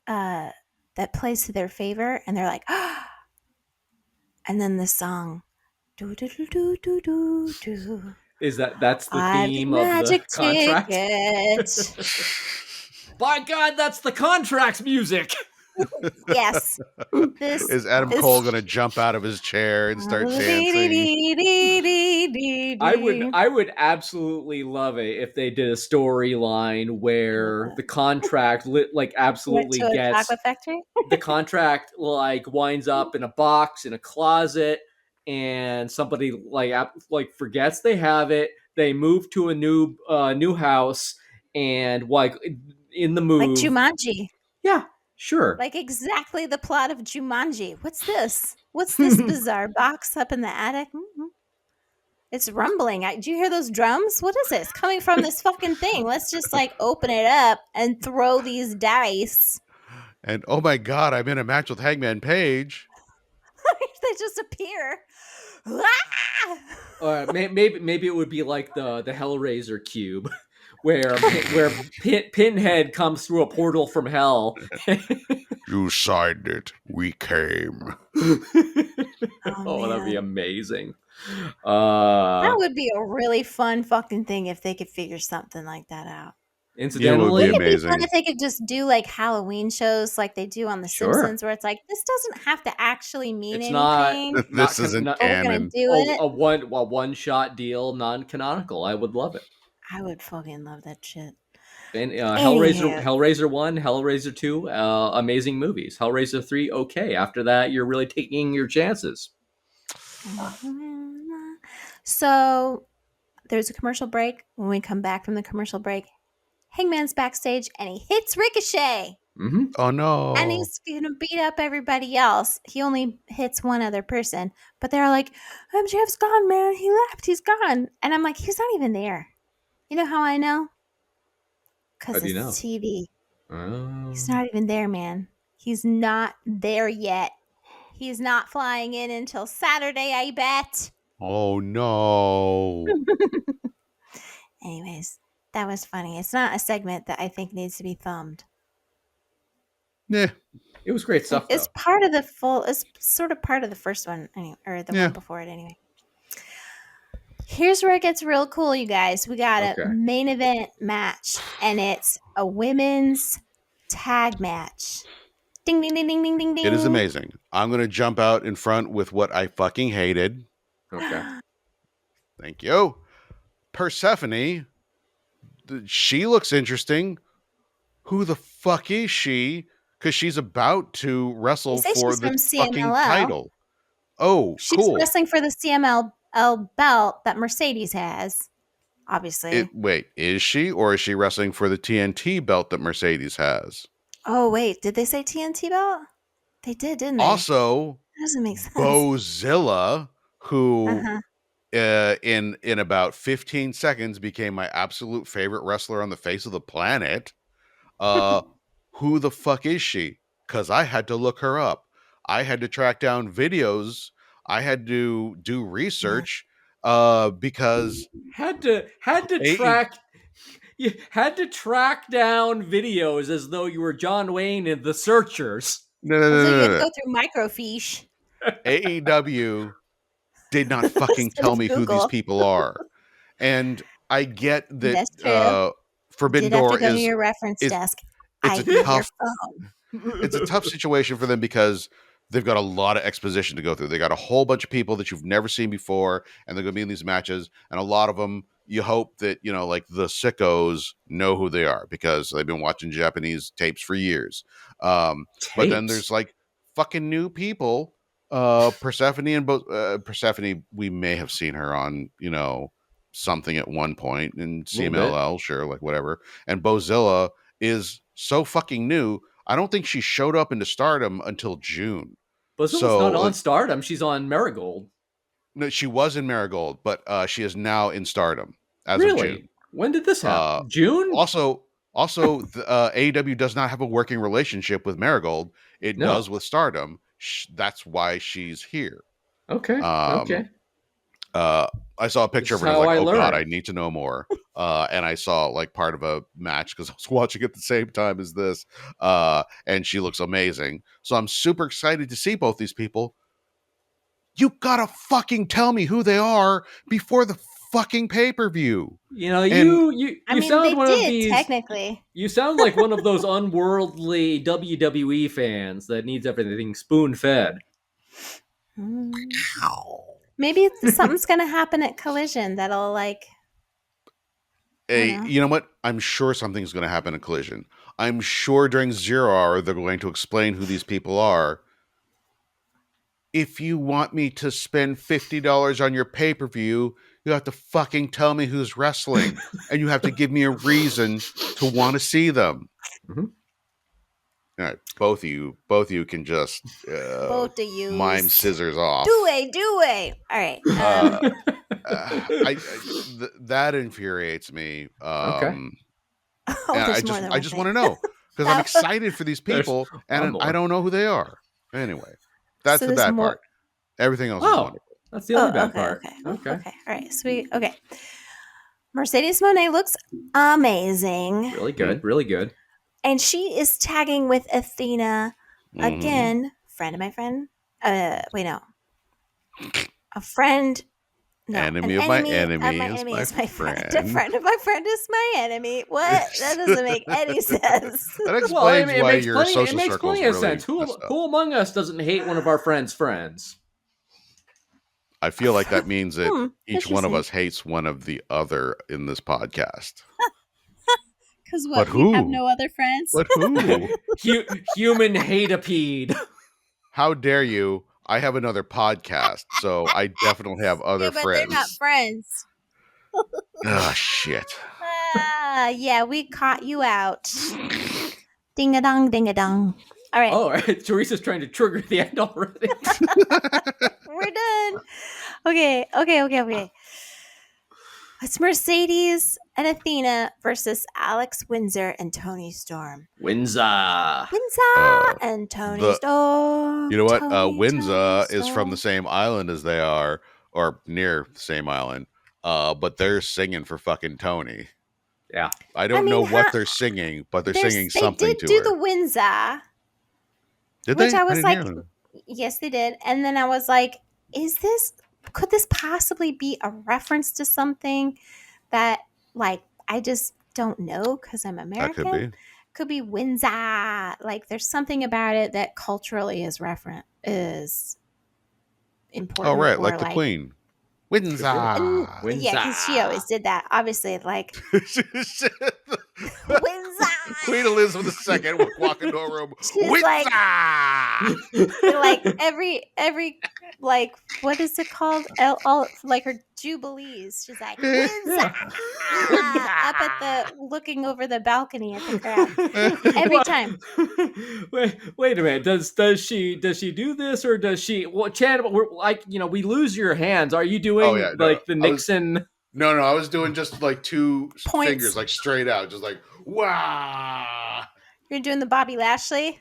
that plays to their favor and they're like and then the song do do do do do do do Is that's the I have the theme of the magic contract? ticket. By God, that's the contract music. Yes. This Is Adam is Cole going to jump out of his chair and start dancing? I would absolutely love it if they did a storyline where the contract went absolutely to a gets chocolate factory. the contract like winds up in a box in a closet, and somebody like forgets they have it. They move to a new house, and like in the Like move, Jumanji. yeah, sure. Like exactly the plot of Jumanji. What's this? What's this bizarre box up in the attic? Mm-hmm. It's rumbling. Do you hear those drums? What is it? It's coming from this fucking thing. Let's just like open it up and throw these dice. And oh my God, I'm in a match with Hangman Page. They just appear. Maybe it would be like the Hellraiser cube, where Pinhead comes through a portal from hell. You signed it. We came. Oh, that'd be amazing. That would be a really fun fucking thing if they could figure something like that out. Would be Incidentally, Wouldn't it be fun amazing. if they could just do like Halloween shows like they do on The Sure. Simpsons, where it's like, this doesn't have to actually mean It's anything. This isn't not- But we're gonna canon. do it. a one shot deal, non-canonical. I would love it. I would fucking love that shit. And Anywho. Hellraiser 1, Hellraiser 2, amazing movies. Hellraiser 3, okay. After that, you're really taking your chances. So there's a commercial break. When we come back from the commercial break, Hangman's backstage and he hits Ricochet. Mm-hmm. Oh no. And he's gonna beat up everybody else. He only hits one other person. But they're like, MJF's gone, man. He left. He's gone. And I'm like, he's not even there. You know how I know? Because How do it's you know? TV. Oh. He's not even there, man. He's not there yet. He's not flying in until Saturday, I bet. Oh no. Anyways, that was funny. It's not a segment that I think needs to be thumbed. Yeah. It was great stuff, It's though. part of the full. It's sort of part of the first one, anyway, or the one before it, anyway. Here's where it gets real cool, you guys. We got a main event match, and it's a women's tag match. Ding, ding, ding, ding, ding, ding, ding. It is amazing. I'm going to jump out in front with what I fucking hated. Okay. Thank you. Persephone. She looks interesting. Who the fuck is she? Because she's about to wrestle for the fucking title. Oh, she's cool. wrestling for the CMLL belt that Mercedes has, obviously. Wait, is she? Or is she wrestling for the TNT belt that Mercedes has? Oh, wait. Did they say TNT belt? They did, didn't they? Also, that doesn't make sense. Bozilla, who in about 15 seconds became my absolute favorite wrestler on the face of the planet, who the fuck is she? Because I had to look her up. I had to track down videos. I had to do research because Had to AE track you had to track down videos as though you were John Wayne in The Searchers. no, no, no, So you no, had no, to no. go through microfiche AEW did not fucking instead tell of me who these Google. people are. And I get that That's true. Forbidden Did have to Door go to your reference is desk, it's a i.e. your tough phone. it's a tough situation for them because they've got a lot of exposition to go through. They got a whole bunch of people that you've never seen before, and they're going to be in these matches. And a lot of them, you hope that, you know, like the sickos know who they are because they've been watching Japanese tapes for years. But then there's like fucking new people. Persephone and Persephone, we may have seen her on, you know, something at one point in CMLL, sure, like whatever. And Bozilla is so fucking new. I don't think she showed up into Stardom until June. Bozilla's not on Stardom. She's on Marigold. No, she was in Marigold, but she is now in Stardom as of June. When did this happen? June? Also, AEW does not have a working relationship with Marigold. It does with Stardom. That's why she's here. Okay. I saw a picture of her. And I was like, oh god, I need to know more. And I saw like part of a match because I was watching at the same time as this. And she looks amazing. So I'm super excited to see both these people. You gotta fucking tell me who they are before the fucking pay-per-view. You know, you sound one of these. Technically, you sound like one of those unworldly WWE fans that needs everything spoon-fed. Maybe something's gonna happen at Collision that'll like. You know what? I'm sure something's going to happen at Collision. I'm sure during 0 Hour they're going to explain who these people are. If you want me to spend $50 on your pay-per-view, you have to fucking tell me who's wrestling, and you have to give me a reason to want to see them. Mm-hmm. All right, both of you can just both of you mime scissors off. Do it. All right. That infuriates me. Okay. I just want to know because I'm excited for these people, and I don't know who they are. Anyway, that's the bad part. Everything else is wonderful. That's the other bad part. Okay. All right. Sweet. Okay. Mercedes Monè looks amazing. Really good. Really good. And she is tagging with Athena again. Friend of my friend. Wait, no. A friend. No, enemy of my enemy is my friend. A friend of my friend is my enemy. What? That doesn't make any sense. That explains why your social circle is really It makes plenty of sense. Who among us doesn't hate one of our friends' friends? I feel like that means that each one of us hates one of the other in this podcast. Because what? We have no other friends? But who? Human hate-a-pede. How dare you? I have another podcast, so I definitely have other friends. They're not friends. Oh, shit. Yeah, we caught you out. Ding-a-dong, ding-a-dong. All right. Oh, Teresa's trying to trigger the end already. We're done. Okay. It's Mercedes and Athena versus Alex Windsor and Toni Storm. WINZAAAA and Toni Storm. You know what? WINZAAAA is from the same island as they are, or near the same island. But they're singing for fucking Toni. Yeah. I don't know what they're singing, but they're singing something to her. They did do the WINZAAAA. Did they? Which I was like, yes, they did. And then I was like, could this possibly be a reference to something that, like, I just don't know because I'm American? That could be. Could be WINZAAAA. Like, there's something about it that culturally is important. Oh, right. Like the Queen. WINZAAAA. Yeah, because she always did that. Obviously, like, WINZAAAA. Queen Elizabeth II walking into a room. Like every like, what is it called? All like her jubilees. She's like WINZAAAA up at the looking over the balcony at the crowd every time. Wait a minute. Does she do this or does she? Well, Chad, we're like, we lose your hands. Are you doing the Nixon? No, I was doing just like two fingers, like straight out, just like wow. You're doing the Bobby Lashley.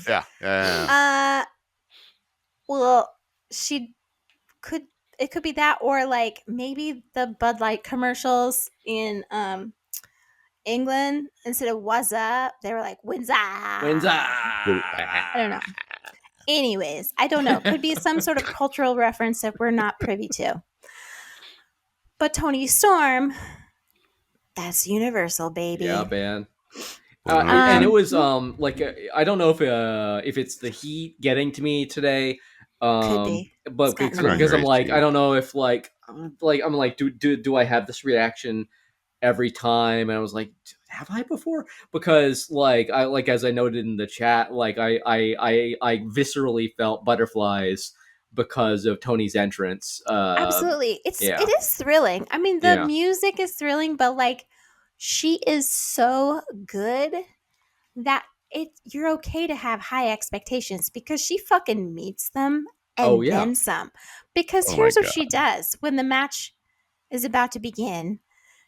Yeah. Well, it could be that, or like maybe the Bud Light commercials in England, instead of "What's up," they were like "WINZAAAA." I don't know. Anyways, I don't know. Could be some sort of cultural reference that we're not privy to. But Toni Storm, that's Universal, baby. Yeah, man. Mhm. And it was like I don't know if it's the heat getting to me today, Could be. but It's gotten because to I'm me. like I don't know if do I have this reaction every time? And I was like, have I before? Because as I noted in the chat, like I viscerally felt butterflies because of Tony's entrance. Absolutely. It is thrilling. I mean, the music is thrilling, but like she is so good that you're okay to have high expectations because she fucking meets them and then some. Because here's what she does when the match is about to begin.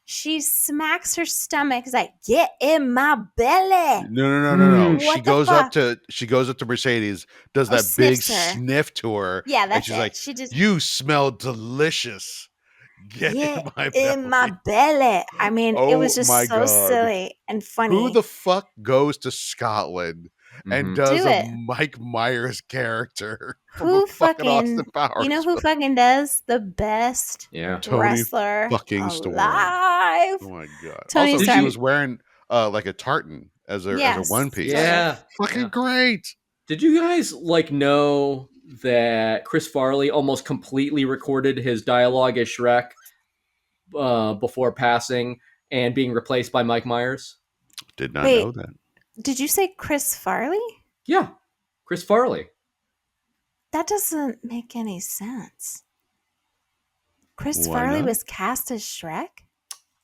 She smacks her stomach. It's like, get in my belly. No. What She the goes fuck? up to Mercedes, does Or that big sniffs her. sniff to her. Yeah, that's and she's it. like, She just you smell delicious. Get in my belly. belly. I mean, it was Oh just my so God. silly and funny. Who the fuck goes to Scotland and does Do a it. Mike Myers character from Who a fucking Austin fucking, Powers? you know who fucking does the best Toni wrestler fucking Storm. alive? Oh my God. Toni Also, Storm. she was wearing like a tartan as a one piece. Yeah. Fucking great. Did you guys know that Chris Farley almost completely recorded his dialogue as Shrek before passing and being replaced by Mike Myers? Did not know that. Did you say Chris Farley? Yeah, Chris Farley. That doesn't make any sense. Chris Why Farley not? was cast as Shrek?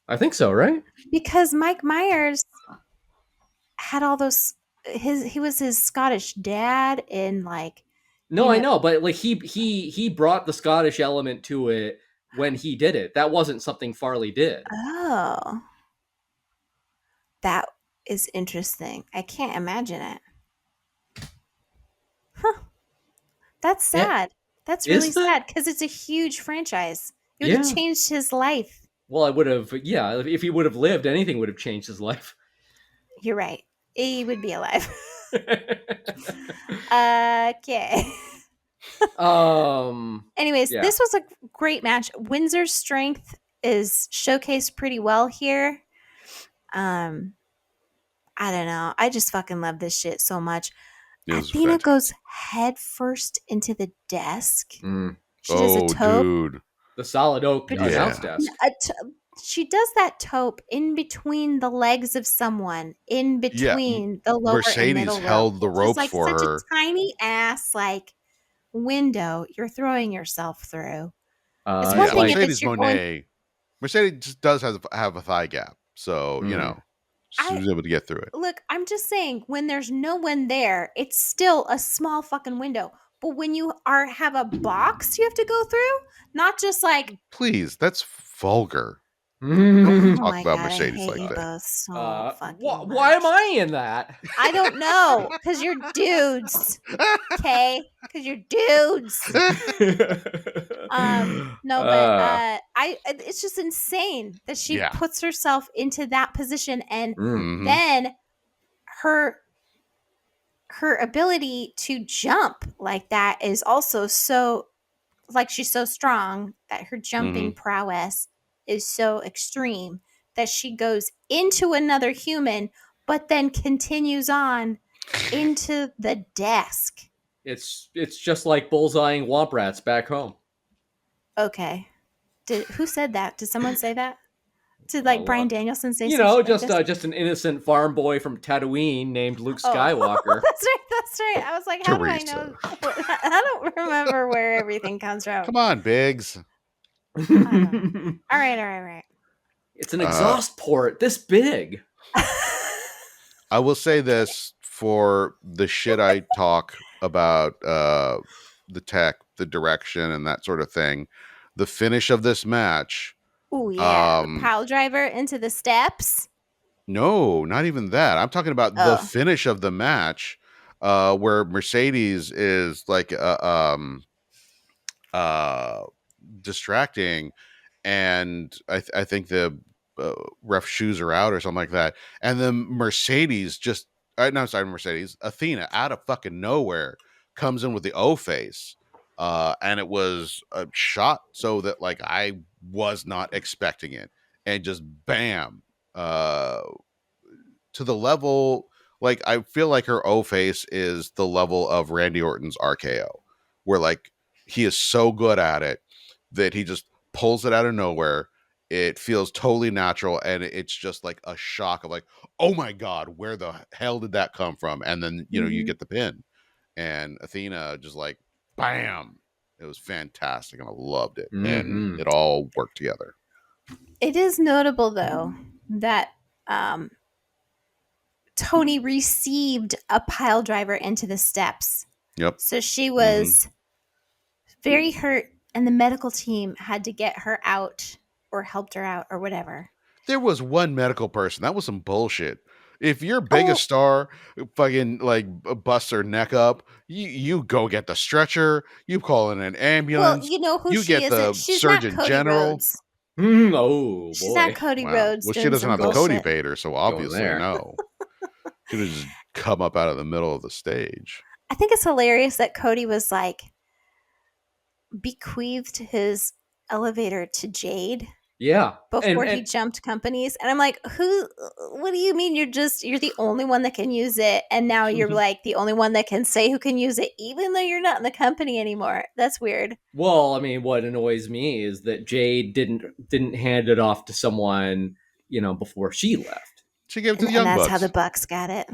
I think so, right? Because Mike Myers had all those. He was his Scottish dad in like. No, I know, but like he brought the Scottish element to it when he did it. That wasn't something Farley did. Oh, that is interesting. I can't imagine it. Huh. That's sad. That's really sad because it's a huge franchise. It would have changed his life. Well, I would have, if he would have lived, anything would have changed his life. You're right. He would be alive. Okay. Anyways, this was a great match. Windsor's strength is showcased pretty well here. I don't know. I just fucking love this shit so much. Athena goes head first into the desk. She does a tope. Dude. The solid oak announce desk. She does that tope in between the legs of someone, in between the lower Mercedes and middle held row. the rope like for such her. A tiny ass like window you're throwing yourself through. It's one thing if it's your Monè. Mercedes just does have a thigh gap, so you know she was able to get through it. Look, I'm just saying, when there's no one there, it's still a small fucking window. But when you have a box you have to go through, not just like, please, that's vulgar. Don't talk about Mercedes like that. So why am I in that? I don't know, because you're dudes. Okay, because you're dudes. No, but it's just insane that she puts herself into that position, and then her ability to jump like that is also so, like, she's so strong that her jumping prowess is so extreme that she goes into another human, but then continues on into the desk. It's just like bullseyeing womp rats back home. Okay. Who said that? Did someone say that? Did Bryan Danielson say? Just an innocent farm boy from Tatooine named Luke Skywalker. That's right. I was like, how Teresa. do I know? I don't remember where everything comes from. Come on, Biggs. All right. It's an exhaust port this big. I will say this for the shit I talk about the tech, the direction, and that sort of thing. The finish of this match. Oh yeah, pile driver into the steps. No, not even that. I'm talking about the Oh. finish of the match, where Mercedes is like distracting, and I think the ref shoes her out or something like that, and then Mercedes just no, sorry, Mercedes, Athena out of fucking nowhere comes in with the O face, and it was a shot so that like I was not expecting it, and just bam, to the level, like I feel like her O face is the level of Randy Orton's RKO, where like he is so good at it that he just pulls it out of nowhere. It feels totally natural, and it's just like a shock of like, oh my god, where the hell did that come from? And then you get the pin, and Athena just like bam. It was fantastic, and I loved it, and it all worked together. It is notable though that Toni received a pile driver into the steps. Yep. So she was very hurt, and the medical team had to get her out or helped her out or whatever. There was one medical person. That was some bullshit. If your biggest star fucking like busts her neck up, you go get the stretcher. You call in an ambulance. Well, you know who you she get is. the She's Surgeon not Cody General. Rhodes. Oh, She's boy. not Cody Rhodes. Well, she doing doesn't some have the Cody bullshit. Vader, so obviously there. no. She would just come up out of the middle of the stage. I think it's hilarious that Cody was like bequeathed his elevator to Jade. Yeah. Before he jumped companies. And I'm like, what do you mean you're the only one that can use it? And now you're like the only one that can say who can use it, even though you're not in the company anymore. That's weird. Well, I mean, what annoys me is that Jade didn't hand it off to someone, before she left. She gave it to the Young Bucks. And Bucks. That's how the Bucks got it.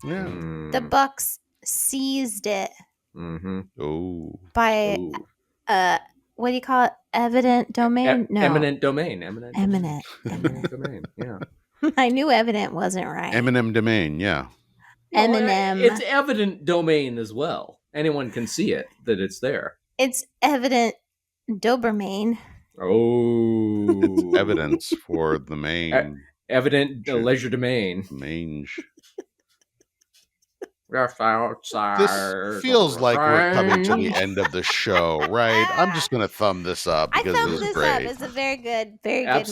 Yeah. The Bucks seized it. Oh. By what do you call it? Evident domain? No. Eminent domain. Eminent domain. Yeah. I knew evident wasn't right. Eminent domain. Yeah. Eminem. It's evident domain as well. Anyone can see it, that it's there. It's evident Doberman. Oh. Evidence for the main. Evident leisure domain. Mange. Outside. This feels like we're coming to the end of the show, right? I'm just going to thumb this up because it was great. It's a very good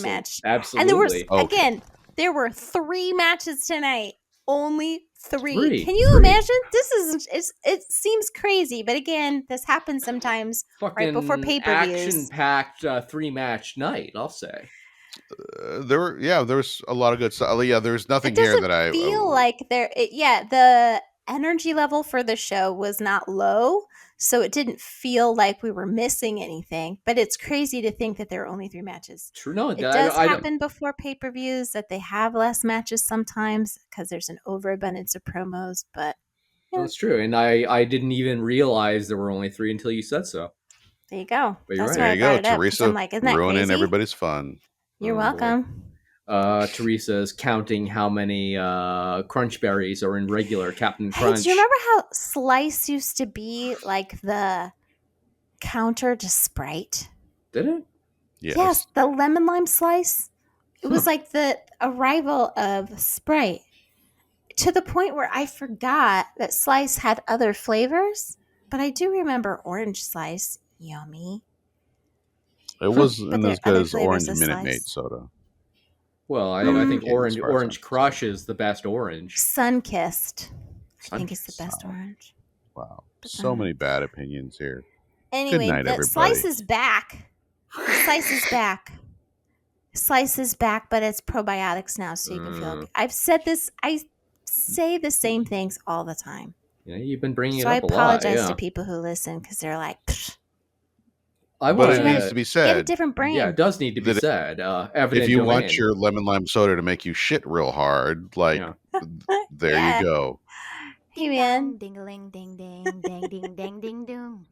match. Absolutely. And there were 3 matches tonight. Only 3. Can you imagine? It seems crazy, but again, this happens sometimes right before pay-per-views. Action-packed 3-match night, I'll say. There was a lot of good stuff. Yeah, there's nothing here that I feel like the energy level for the show was not low, so it didn't feel like we were missing anything. But it's crazy to think that there are only 3 matches. True, no, it does happen before pay-per-views that they have less matches sometimes because there's an overabundance of promos. But that's true, and I didn't even realize there were only 3 until you said so. There you go. But you're right. There you go, Teresa. Ruining everybody's fun. You're welcome. Teresa's counting how many crunch berries are in regular Captain Crunch. Do you remember how Slice used to be like the counter to Sprite? Did it? Yes, the lemon lime slice. It was like the arrival of Sprite, to the point where I forgot that Slice had other flavors. But I do remember orange slice. Yummy. It wasn't as good as orange Minute Maid soda. Well, I think Orange Crush is the best orange. Sun-Kissed. I think it's the best orange. Wow. So many bad opinions here. Anyway, good night, everybody. Slice is back. Slice is back. Slice is back, but it's probiotics now, so you can feel good. I've said this. I say the same things all the time. Yeah, you've been bringing it up a lot. So I apologize to people who listen because they're like, pfft. But it needs to be said. You have a different brain. Yeah, it does need to be said. If you want your lemon lime soda to make you shit real hard, there you go. Hey, man. Ding-a-ling, ding-ding, ding-ding, ding-ding, ding-ding.